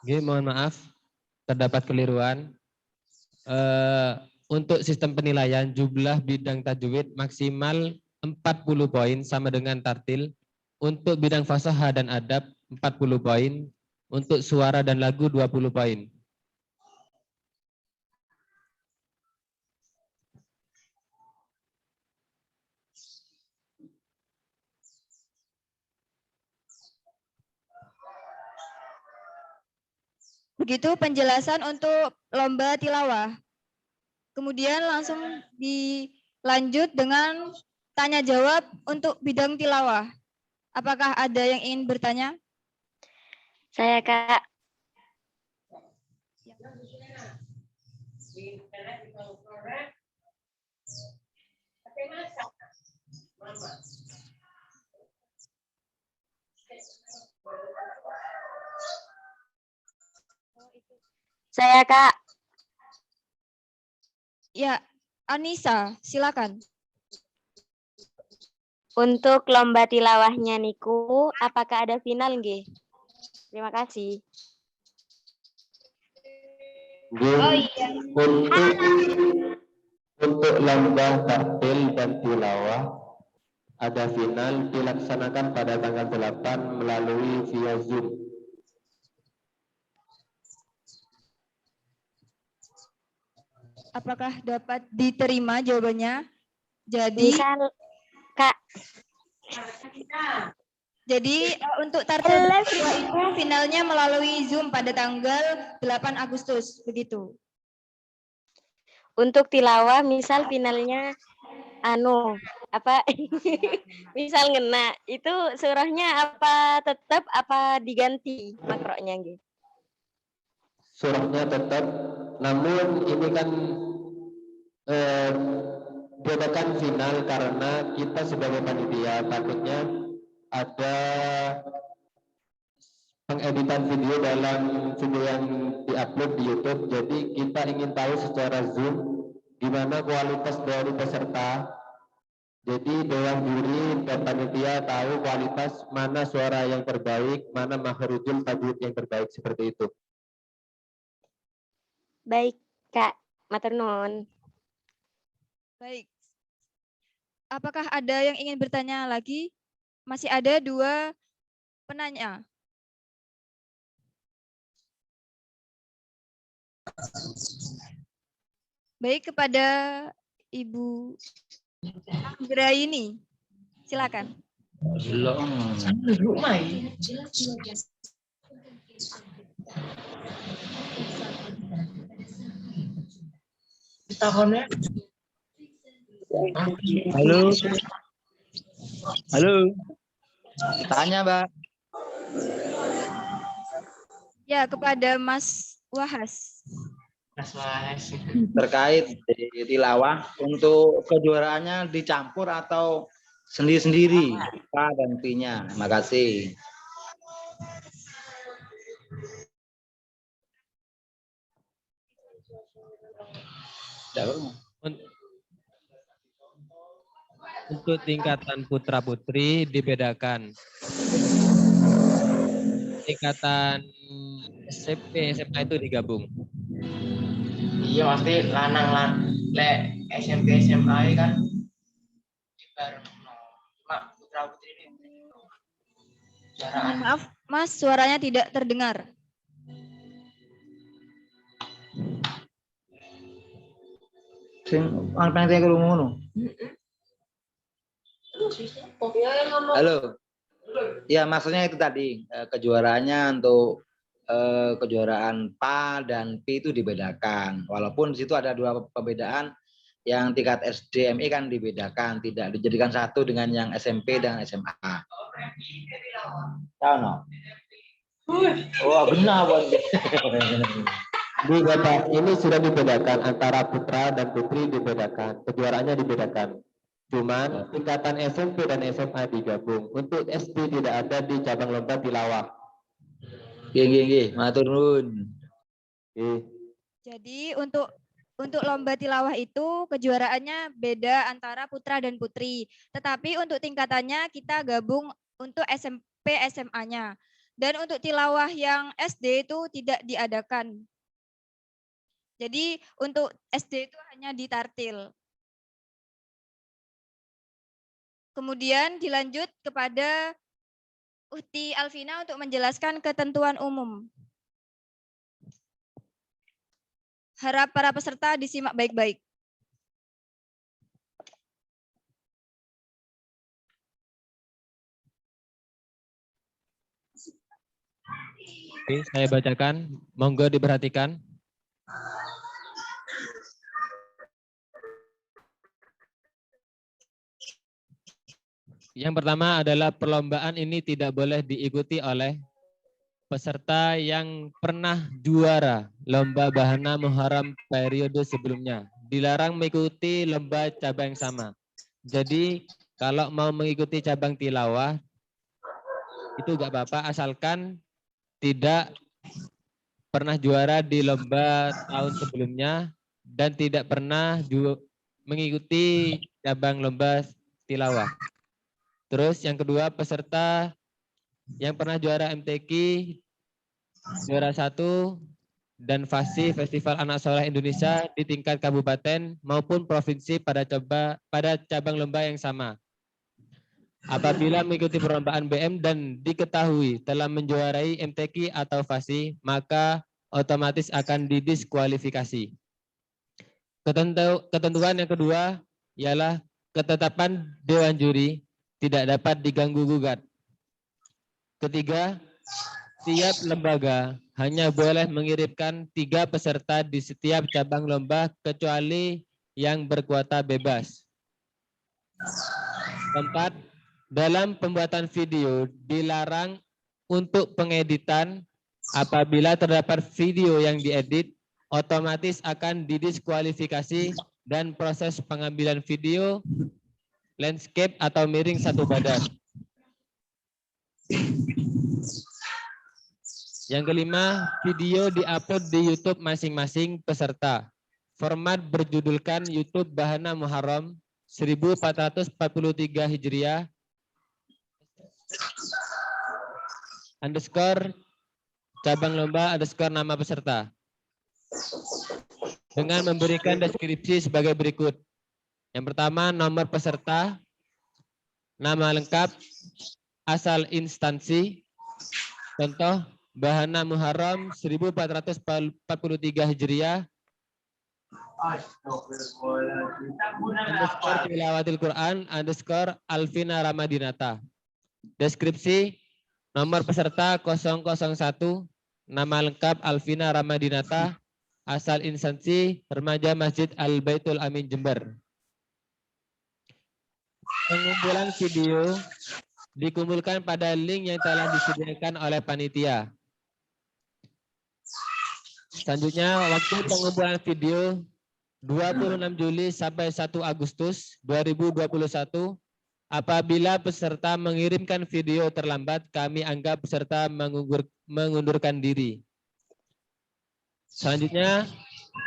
Oke, mohon maaf, terdapat keliruan. Untuk sistem penilaian, jumlah bidang tajwid maksimal 40 poin sama dengan tartil. Untuk bidang fasohah dan adab 40 poin. Untuk suara dan lagu 20 poin. Begitu penjelasan untuk lomba tilawah. Kemudian langsung dilanjut dengan tanya jawab untuk bidang tilawah. Apakah ada yang ingin bertanya? Saya Kak. Saya Kak. Ya, Anissa, silakan. Untuk lomba tilawahnya niku, apakah ada final nggih? Terima kasih. Oh, iya. Untuk lomba tartil dan tilawah ada final dilaksanakan pada tanggal 8 melalui via Zoom. Apakah dapat diterima jawabannya? Jadi Kak. Jadi untuk tartil itu finalnya melalui Zoom pada tanggal 8 Agustus, begitu. Untuk tilawah misal finalnya misal ngena, itu surahnya apa tetap apa diganti makronya nggih? Surahnya tetap, namun ini kan diadakan final karena kita sebagai panitia takutnya ada pengeditan video dalam video yang diupload di YouTube. Jadi kita ingin tahu secara Zoom gimana kualitas dari peserta. Jadi dewan juri dan panitia tahu kualitas mana suara yang terbaik, mana makhrujul tajwid yang terbaik, seperti itu. Baik, Kak. Matur nuwun. Baik. Apakah ada yang ingin bertanya lagi? Masih ada 2 penanya. Baik, kepada Ibu Anggraini. Silakan. Halo. Halo. Tanya, Mbak. Ya, kepada Mas Wahas. Terkait di tilawah, untuk kejuaraannya dicampur atau sendiri-sendiri, P dan P-nya. Terima kasih. Untuk tingkatan putra-putri dibedakan. Tingkatan SMP, SMA itu digabung. Iya, pasti lanang lek SMP SMA kan putra putri ini. Maaf, Mas, suaranya tidak terdengar. Sing pengen saya krungu ngono. Halo. Ya, maksudnya itu tadi kejuaraannya untuk kejuaraan PA dan P itu dibedakan. Walaupun di situ ada 2 perbedaan, yang tingkat SD MI kan dibedakan, tidak dijadikan satu dengan yang SMP dan SMA. Tahu no? Oh, benar, Bang. Bu Bapak, ini sudah dibedakan antara putra dan putri dibedakan, kejuaraannya dibedakan. Cuman tingkatan SMP dan SMA digabung. Untuk SD tidak ada di cabang lomba tilawah. Nggih, matur nuwun. Jadi untuk lomba tilawah itu kejuaraannya beda antara putra dan putri. Tetapi untuk tingkatannya kita gabung untuk SMP SMA-nya. Dan untuk tilawah yang SD itu tidak diadakan. Jadi untuk SD itu hanya di tartil. Kemudian dilanjut kepada Uhti Alvina untuk menjelaskan ketentuan umum. Harap para peserta disimak baik-baik. Oke, saya bacakan. Monggo diperhatikan. Yang pertama adalah perlombaan ini tidak boleh diikuti oleh peserta yang pernah juara lomba bahana muharam periode sebelumnya. Dilarang mengikuti lomba cabang yang sama. Jadi kalau mau mengikuti cabang tilawah itu enggak apa-apa asalkan tidak pernah juara di lomba tahun sebelumnya dan tidak pernah mengikuti cabang lomba tilawah. Terus yang kedua, peserta yang pernah juara MTQ, juara 1 dan FASI Festival Anak Soleh Indonesia di tingkat kabupaten maupun provinsi pada cabang lomba yang sama. Apabila mengikuti perlombaan BM dan diketahui telah menjuarai MTQ atau FASI, maka otomatis akan didiskualifikasi. Ketentuan yang kedua ialah ketetapan Dewan Juri tidak dapat diganggu-gugat. Ketiga, setiap lembaga hanya boleh mengirimkan 3 peserta di setiap cabang lomba kecuali yang berkuota bebas. Keempat, dalam pembuatan video dilarang untuk pengeditan. Apabila terdapat video yang diedit, otomatis akan didiskualifikasi dan proses pengambilan video landscape atau miring satu badan. Yang kelima, video diupload di YouTube masing-masing peserta. Format berjudulkan YouTube Bahana Muharram 1443 Hijriah _ cabang lomba _ nama peserta. dengan memberikan deskripsi sebagai berikut. Yang pertama, nomor peserta, nama lengkap, asal instansi, contoh Bahana Muharram 1443 Hijriah, underscore tilawatil Quran, underscore Alvina Ramadinata. Deskripsi, nomor peserta 001, nama lengkap Alvina Ramadinata, asal instansi Remaja Masjid Al-Baitul Amin Jember. Pengumpulan video dikumpulkan pada link yang telah disediakan oleh panitia. Selanjutnya, waktu pengumpulan video 26 Juli sampai 1 Agustus 2021. Apabila peserta mengirimkan video terlambat, kami anggap peserta mengundurkan diri. Selanjutnya,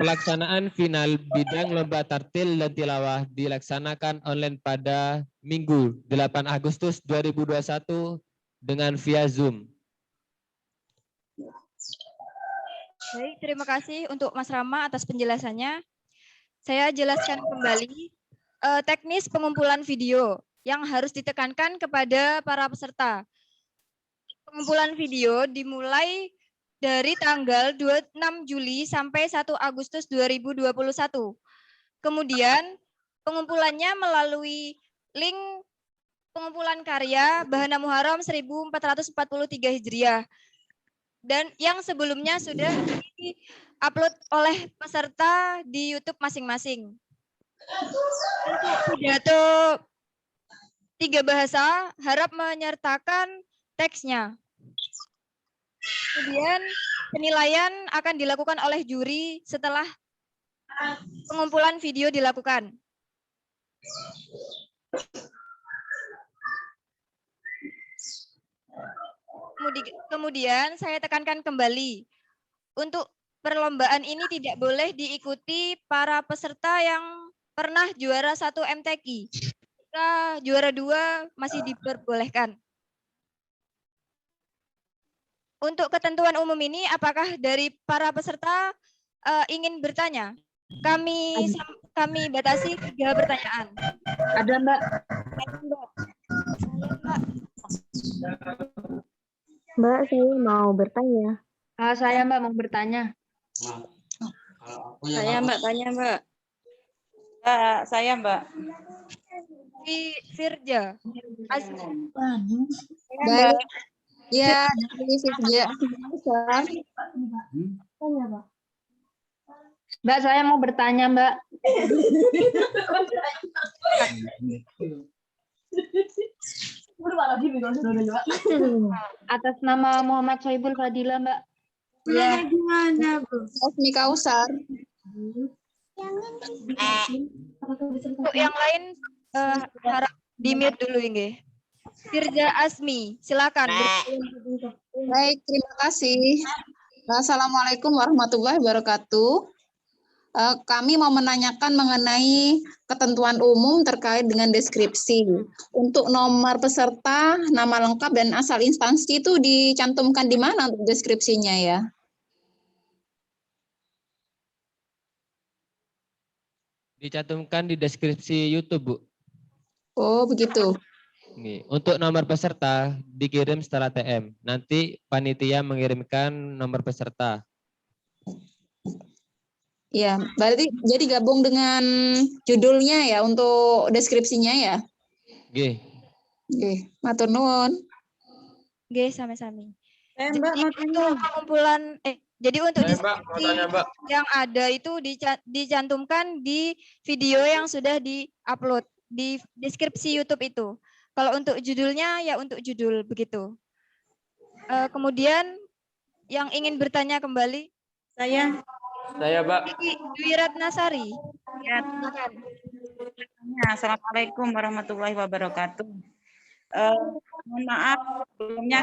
pelaksanaan final bidang lomba tartil dan tilawah dilaksanakan online pada Minggu 8 Agustus 2021 dengan via Zoom. Baik, terima kasih untuk Mas Rama atas penjelasannya. Saya jelaskan kembali teknis pengumpulan video yang harus ditekankan kepada para peserta. Pengumpulan video dimulai dari tanggal 26 Juli sampai 1 Agustus 2021. Kemudian pengumpulannya melalui link pengumpulan karya Bahana Muharram 1443 Hijriah. Dan yang sebelumnya sudah di-upload oleh peserta di YouTube masing-masing. Untuk pidato 3 bahasa, harap menyertakan teksnya. Kemudian penilaian akan dilakukan oleh juri setelah pengumpulan video dilakukan. Kemudian saya tekankan kembali, untuk perlombaan ini tidak boleh diikuti para peserta yang pernah juara 1 MTQ. Jika juara 2 masih diperbolehkan. Untuk ketentuan umum ini, apakah dari para peserta ingin bertanya? Kami batasi 3 pertanyaan. Ada, Mbak. Mbak, saya mau bertanya. Saya, Mbak, mau bertanya. Saya, Mbak, tanya, Mbak. Saya, Mbak. Firja. Mbak. Ya, dari Firja. Mbak, saya mau bertanya, Mbak. Atas nama Muhammad Soibul Fadila, Mbak. Ya. Gimana, Bu? Osmi Kausar. Untuk yang lain harap di-mute dulu ini. Firja Asmi, silakan. Baik, terima kasih. Assalamualaikum warahmatullahi wabarakatuh. Kami mau menanyakan mengenai ketentuan umum terkait dengan deskripsi. Untuk nomor peserta, nama lengkap, dan asal instansi itu dicantumkan di mana untuk deskripsinya ya? Dicantumkan di deskripsi YouTube, Bu. Oh, begitu. Untuk nomor peserta dikirim setelah TM. Nanti panitia mengirimkan nomor peserta. Ya, berarti jadi gabung dengan judulnya ya untuk deskripsinya ya. Oke. Oke, matur nuwun. Oke, sami-sami. Mbak, Jadi untuk pengumpulan jadi untuk deskripsi yang ada itu dicantumkan di video yang sudah di-upload di deskripsi YouTube itu. Kalau untuk judulnya ya untuk judul begitu. Kemudian yang ingin bertanya kembali, Saya, Mbak. Dwi Ratnasari. Ya, Assalamualaikum warahmatullahi wabarakatuh. Mohon maaf sebelumnya,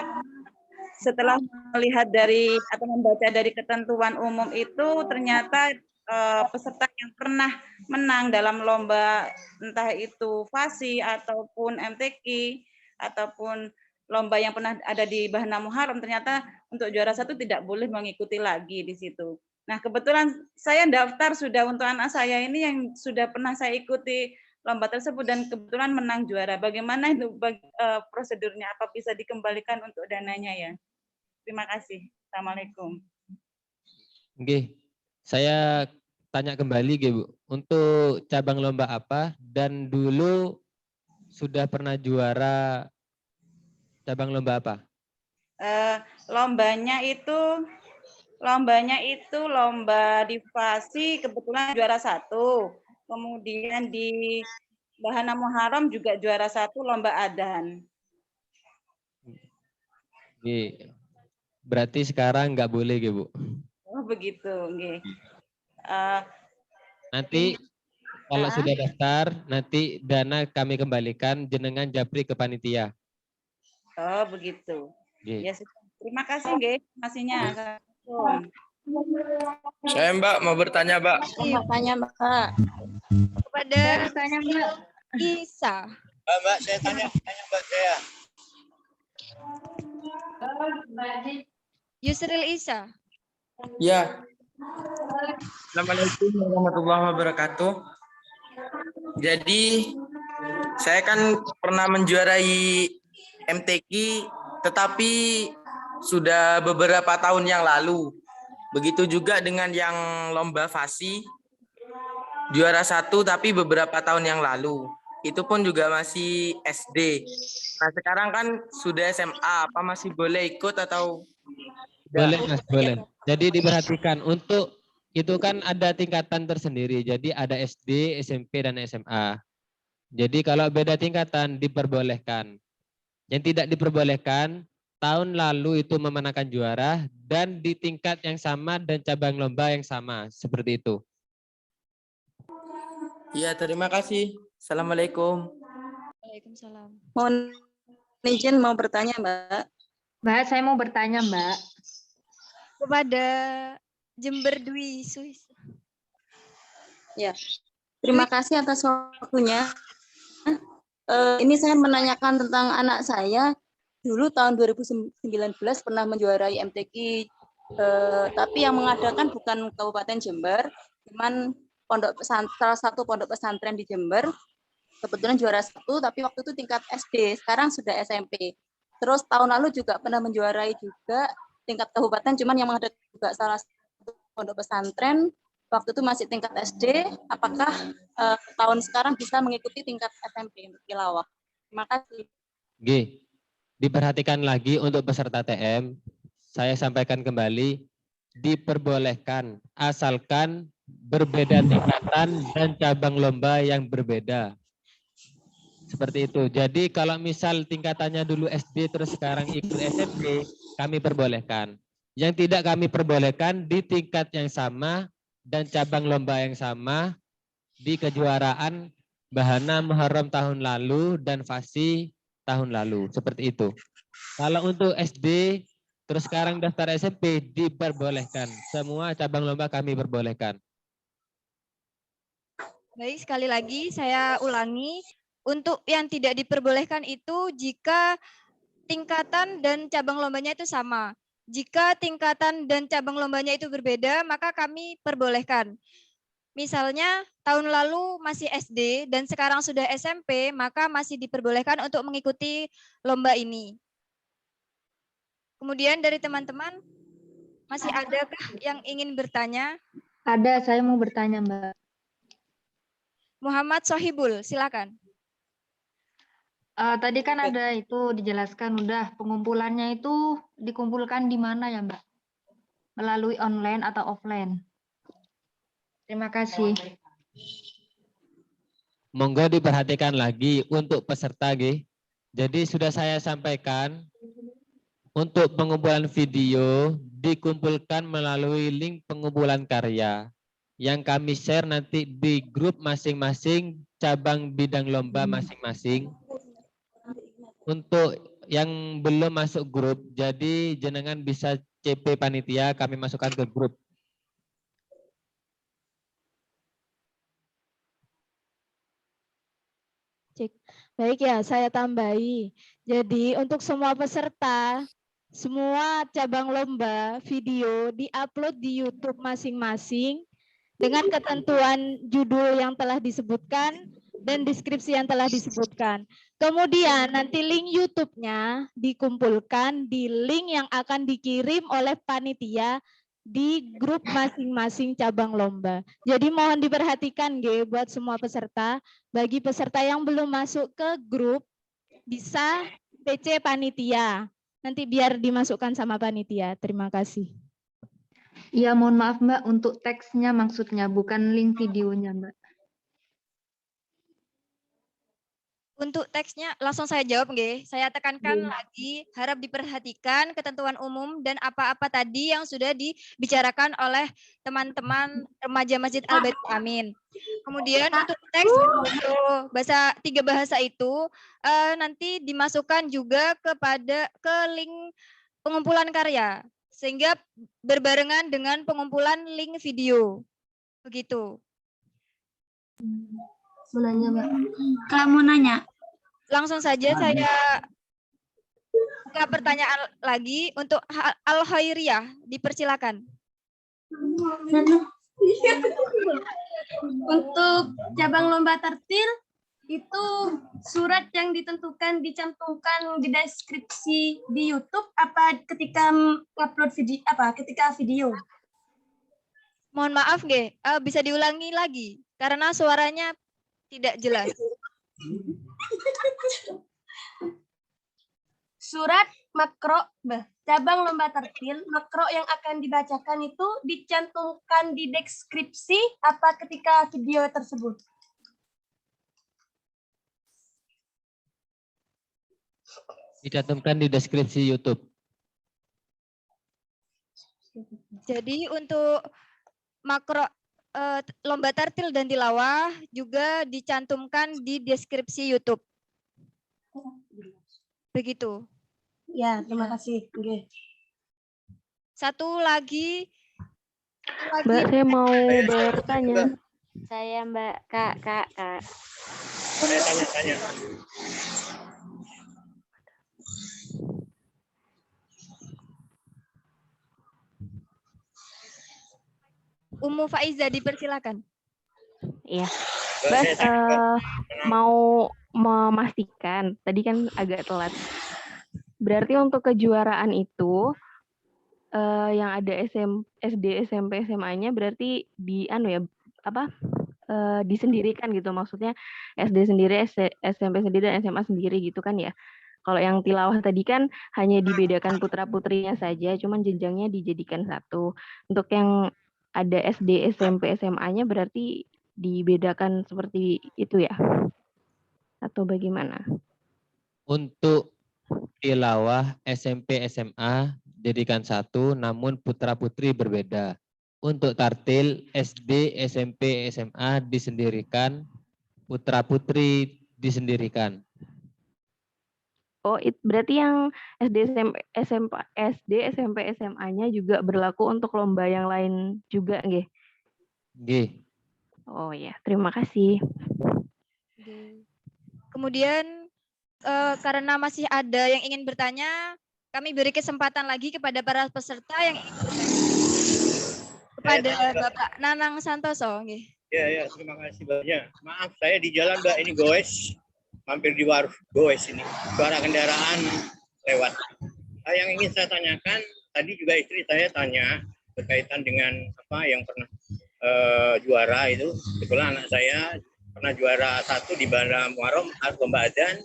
setelah melihat dari atau membaca dari ketentuan umum itu, ternyata peserta yang pernah menang dalam lomba entah itu FASI ataupun MTQ ataupun lomba yang pernah ada di Bahana Muharram, ternyata untuk juara 1 tidak boleh mengikuti lagi di situ. Nah, kebetulan saya daftar sudah untuk anak saya ini yang sudah pernah saya ikuti lomba tersebut dan kebetulan menang juara. Bagaimana itu prosedurnya? Apa bisa dikembalikan untuk dananya ya? Terima kasih. Assalamualaikum. Oke, saya tanya kembali, Bu. Untuk cabang lomba apa dan dulu sudah pernah juara cabang lomba apa? Lombanya itu lomba di Fasi kebetulan juara 1. Kemudian di Bahana Muharram juga juara 1 lomba adan. Berarti sekarang nggak boleh, Bu. Oh begitu, nggih. Nanti kalau sudah daftar, nanti dana kami kembalikan jenengan japri ke panitia. Oh begitu. Nggih. Ya, terima kasih, nggih. Informasinya. Saya Mbak mau bertanya, Mbak. Mau tanya, Mbak. Kepada Mbak Isa. Mbak, saya tanya Mbak saya. Yusril Isa. Ya. Assalamualaikum warahmatullahi wabarakatuh. Jadi saya kan pernah menjuarai MTQ, tetapi sudah beberapa tahun yang lalu. Begitu juga dengan yang lomba Fasi, juara 1 tapi beberapa tahun yang lalu. Itu pun juga masih SD. Nah sekarang kan sudah SMA, apa masih boleh ikut atau? Boleh, Mas, boleh. Jadi diperhatikan untuk itu kan ada tingkatan tersendiri. Jadi ada SD, SMP, dan SMA. Jadi kalau beda tingkatan diperbolehkan. Yang tidak diperbolehkan, tahun lalu itu memenangkan juara dan di tingkat yang sama dan cabang lomba yang sama. Seperti itu. Iya, terima kasih. Assalamualaikum. Waalaikumsalam. Mohon izin mau bertanya, Mbak. Mbak, saya mau bertanya, Mbak. Kepada Jember Dwi Suis. Ya, terima kasih atas waktunya. Ini saya menanyakan tentang anak saya. Dulu tahun 2019 pernah menjuarai MTQ, tapi yang mengadakan bukan Kabupaten Jember, cuman salah satu pondok pesantren di Jember. Kebetulan juara 1, tapi waktu itu tingkat SD, sekarang sudah SMP. Terus tahun lalu juga pernah menjuarai juga tingkat kabupaten, cuman yang mengadakan juga salah satu pondok pesantren. Waktu itu masih tingkat SD, apakah tahun sekarang bisa mengikuti tingkat SMP untuk tilawah? Terima kasih. G. Diperhatikan lagi untuk peserta TM, saya sampaikan kembali, diperbolehkan asalkan berbeda tingkatan dan cabang lomba yang berbeda. Seperti itu. Jadi kalau misal tingkatannya dulu SD terus sekarang ikut SMP, kami perbolehkan. Yang tidak kami perbolehkan di tingkat yang sama dan cabang lomba yang sama di kejuaraan Bahana Muharram tahun lalu dan Fasi tahun lalu. Seperti itu. Kalau untuk SD terus sekarang daftar SMP diperbolehkan. Semua cabang lomba kami perbolehkan. Baik, sekali lagi saya ulangi. Untuk yang tidak diperbolehkan itu jika tingkatan dan cabang lombanya itu sama. Jika tingkatan dan cabang lombanya itu berbeda, maka kami perbolehkan. Misalnya tahun lalu masih SD dan sekarang sudah SMP, maka masih diperbolehkan untuk mengikuti lomba ini. Kemudian dari teman-teman, masih adakah yang ingin bertanya? Ada, saya mau bertanya, Mbak. Muhammad Sohibul, silakan. Tadi kan ada itu dijelaskan udah pengumpulannya itu dikumpulkan di mana ya, Mbak? Melalui online atau offline? Terima kasih. Monggo diperhatikan lagi untuk peserta G. Jadi sudah saya sampaikan untuk pengumpulan video dikumpulkan melalui link pengumpulan karya yang kami share nanti di grup masing-masing cabang bidang lomba masing-masing. Untuk yang belum masuk grup, jadi jenengan bisa CP panitia, kami masukkan ke grup. Baik ya, saya tambahi. Jadi untuk semua peserta semua cabang lomba video diupload di YouTube masing-masing dengan ketentuan judul yang telah disebutkan dan deskripsi yang telah disebutkan. Kemudian nanti link YouTube-nya dikumpulkan di link yang akan dikirim oleh panitia di grup masing-masing cabang lomba. Jadi mohon diperhatikan G buat semua peserta. Bagi peserta yang belum masuk ke grup bisa PC panitia. Nanti biar dimasukkan sama panitia. Terima kasih. Ya, mohon maaf Mbak, untuk teksnya maksudnya, bukan link videonya Mbak. Untuk teksnya langsung saya jawab, nggih. Saya tekankan lagi, harap diperhatikan ketentuan umum dan apa-apa tadi yang sudah dibicarakan oleh teman-teman remaja Masjid Al-Baitul Amin. Kemudian untuk teks bahasa 3 bahasa itu nanti dimasukkan juga ke link pengumpulan karya sehingga berbarengan dengan pengumpulan link video. Begitu. Mau nanya, Mbak. Kalau mau nanya. Langsung saja saya buka pertanyaan lagi untuk Al-Khairiyah. Dipersilakan. Untuk cabang lomba tartil, itu surat yang ditentukan dicantumkan di deskripsi di YouTube apa ketika upload video ketika video? Mohon maaf nggih, bisa diulangi lagi karena suaranya tidak jelas. Surat makro cabang lomba tartil makro yang akan dibacakan itu dicantumkan di deskripsi apa ketika video tersebut? Dicantumkan di deskripsi YouTube. Jadi untuk makro lomba tartil dan tilawah juga dicantumkan di deskripsi YouTube. Begitu. Ya, terima kasih. Okay. Satu lagi. Mbak, saya mau bertanya. Saya Mbak, Kak. Saya tanya. Umu Faiza, dipersilakan. Iya. Mbak, mau memastikan, tadi kan agak telat. Berarti untuk kejuaraan itu yang ada SD, SMP, SMA-nya berarti disendirikan gitu, maksudnya SD sendiri, SMP sendiri, dan SMA sendiri gitu kan ya. Kalau yang tilawah tadi kan hanya dibedakan putra-putrinya saja, cuman jenjangnya dijadikan satu. Untuk yang ada SD, SMP, SMA-nya berarti dibedakan seperti itu ya? Atau bagaimana? Untuk tilawah SMP, SMA jadikan satu, namun putra-putri berbeda. Untuk tartil SD, SMP, SMA disendirikan, putra-putri disendirikan. Oh, berarti yang SD, SMP, SMA-nya juga berlaku untuk lomba yang lain juga, nggih? Nggih. Oh ya, terima kasih. Kemudian karena masih ada yang ingin bertanya, kami beri kesempatan lagi kepada para peserta yang ingin bertanya. Kepada Bapak Nanang Santoso. Nggih. Ya, terima kasih banyak. Maaf, saya di jalan, Mbak, ini goes. Mampir di warung goes ini. Suara kendaraan lewat. Yang ingin saya tanyakan, tadi juga istri saya tanya berkaitan dengan apa yang pernah juara itu. Kebetulan anak saya pernah juara 1 di Bandar Muharram lomba adzan,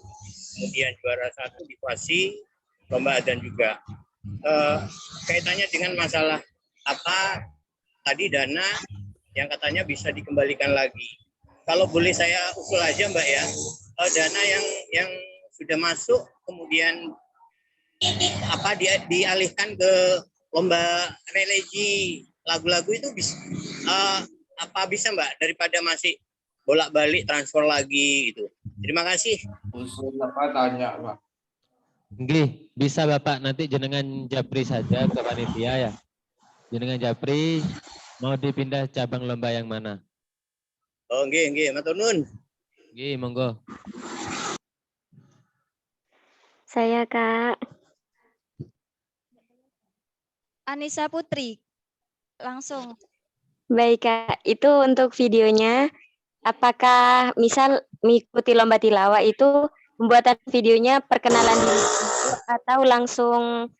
kemudian juara 1 di Fasi lomba adzan juga. Kaitannya dengan masalah apa tadi dana yang katanya bisa dikembalikan lagi. Kalau boleh saya usul aja Mbak ya, dana yang sudah masuk kemudian apa dialihkan ke lomba religi lagu-lagu itu bisa apa bisa Mbak daripada masih bolak-balik transfer lagi gitu. Terima kasih. Usul apa tanya Pak? Nggih, bisa Bapak, nanti jenengan japri saja ke panitia ya. Jenengan japri mau dipindah cabang lomba yang mana? Oh, nggih, matur nuwun. Nggih, monggo. Saya, Kak. Anissa Putri, langsung. Baik Kak, itu untuk videonya, apakah misal mengikuti lomba tilawah itu pembuatan videonya perkenalan diri atau langsung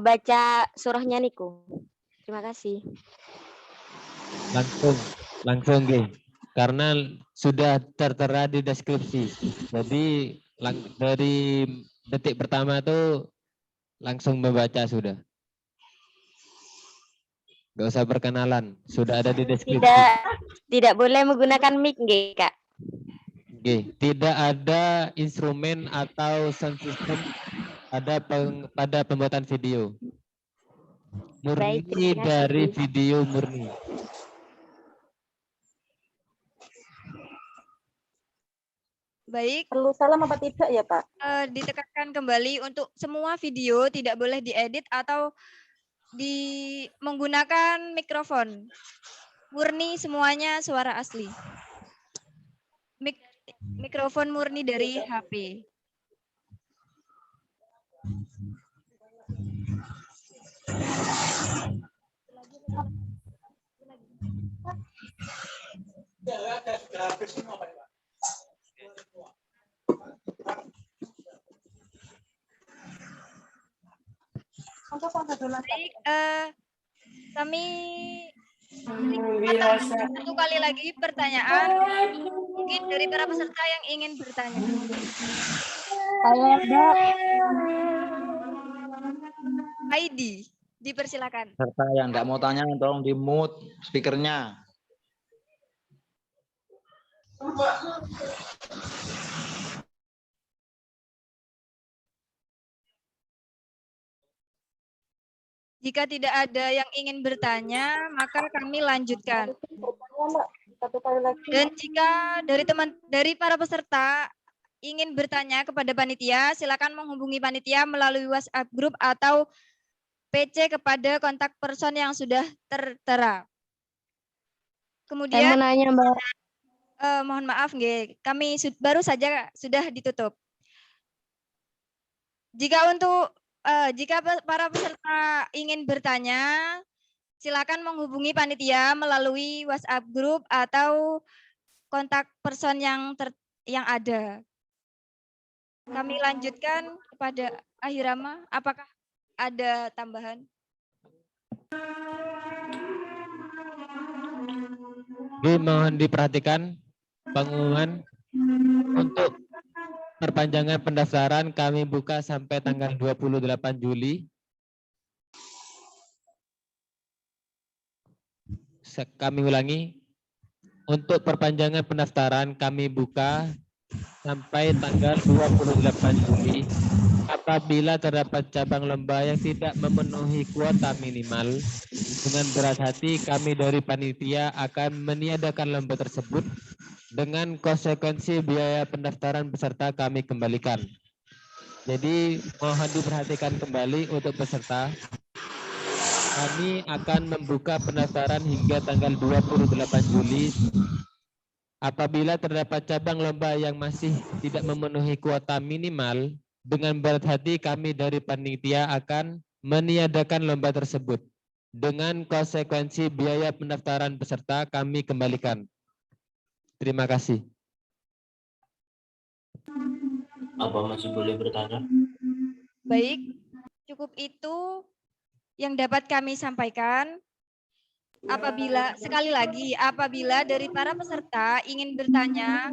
baca surahnya niku? Terima kasih. Langsung G. Karena sudah tertera di deskripsi. Jadi dari detik pertama itu langsung membaca sudah. Gak usah perkenalan, sudah ada di deskripsi. Tidak boleh menggunakan mic nggih, Kak. Oke, tidak ada instrumen atau sound system pada pembuatan video. Murni Baik, dari video murni. Baik. Perlu salam apa tidak ya, Pak? Ditekankan kembali untuk semua video tidak boleh diedit atau menggunakan mikrofon. Murni semuanya suara asli. Mikrofon murni dari HP. Baik, kami satu kali lagi pertanyaan mungkin dari para peserta yang ingin bertanya. Heidi, dipersilakan. Peserta yang nggak mau tanya tolong di mute speakernya. Jika tidak ada yang ingin bertanya, maka kami lanjutkan. Dan jika dari para peserta ingin bertanya kepada panitia, silakan menghubungi panitia melalui WhatsApp group atau PC kepada kontak person yang sudah tertera. Kemudian, saya mau nanya, Mbak. Mohon maaf, kami baru saja sudah ditutup. Jika para peserta ingin bertanya, silakan menghubungi panitia melalui WhatsApp group atau kontak person yang ada. Kami lanjutkan kepada Ahirama. Apakah ada tambahan? Mohon diperhatikan pengumuman untuk perpanjangan pendaftaran kami buka sampai tanggal 28 Juli. Kami ulangi, untuk perpanjangan pendaftaran kami buka sampai tanggal 28 Juli. Apabila terdapat cabang lomba yang tidak memenuhi kuota minimal, dengan berat hati kami dari panitia akan meniadakan lomba tersebut dengan konsekuensi biaya pendaftaran peserta kami kembalikan. Jadi mohon diperhatikan kembali untuk peserta. Kami akan membuka pendaftaran hingga tanggal 28 Juli. Apabila terdapat cabang lomba yang masih tidak memenuhi kuota minimal, dengan berat hati kami dari panitia akan meniadakan lomba tersebut. Dengan konsekuensi biaya pendaftaran peserta kami kembalikan. Terima kasih. Apa masih boleh bertanya? Baik, cukup itu yang dapat kami sampaikan. Sekali lagi, apabila dari para peserta ingin bertanya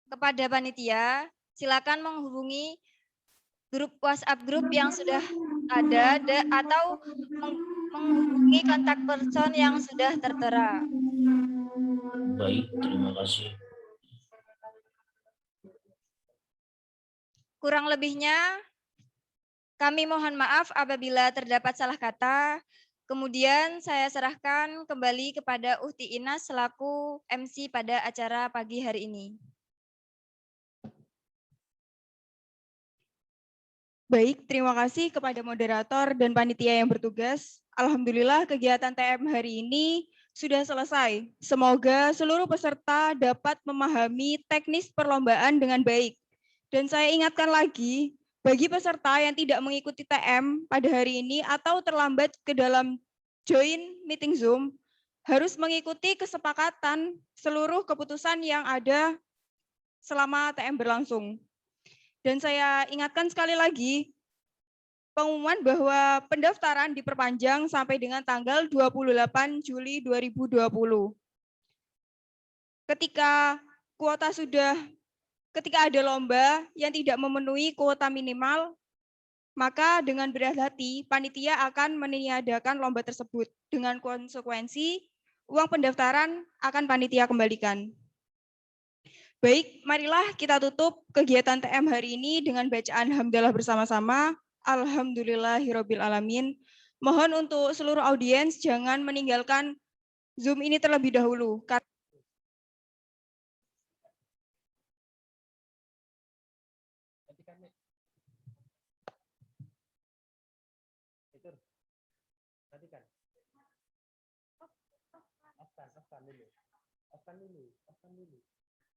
kepada panitia, silakan menghubungi grup WhatsApp grup yang sudah ada atau menghubungi kontak person yang sudah tertera. Baik, terima kasih. Kurang lebihnya, kami mohon maaf apabila terdapat salah kata. Kemudian saya serahkan kembali kepada Uhti Inas selaku MC pada acara pagi hari ini. Baik, terima kasih kepada moderator dan panitia yang bertugas. Alhamdulillah kegiatan TM hari ini sudah selesai. Semoga seluruh peserta dapat memahami teknis perlombaan dengan baik. Dan saya ingatkan lagi Bagi peserta yang tidak mengikuti TM pada hari ini atau terlambat ke dalam join meeting Zoom, harus mengikuti kesepakatan seluruh keputusan yang ada selama TM berlangsung. Dan saya ingatkan sekali lagi, pengumuman bahwa pendaftaran diperpanjang sampai dengan tanggal 28 Juli 2020. Ketika ada lomba yang tidak memenuhi kuota minimal, maka dengan berhati-hati panitia akan meniadakan lomba tersebut. Dengan konsekuensi, uang pendaftaran akan panitia kembalikan. Baik, marilah kita tutup kegiatan TM hari ini dengan bacaan hamdalah bersama-sama. Alhamdulillahirabbil alamin. Mohon untuk seluruh audiens jangan meninggalkan Zoom ini terlebih dahulu. Afkan dulu.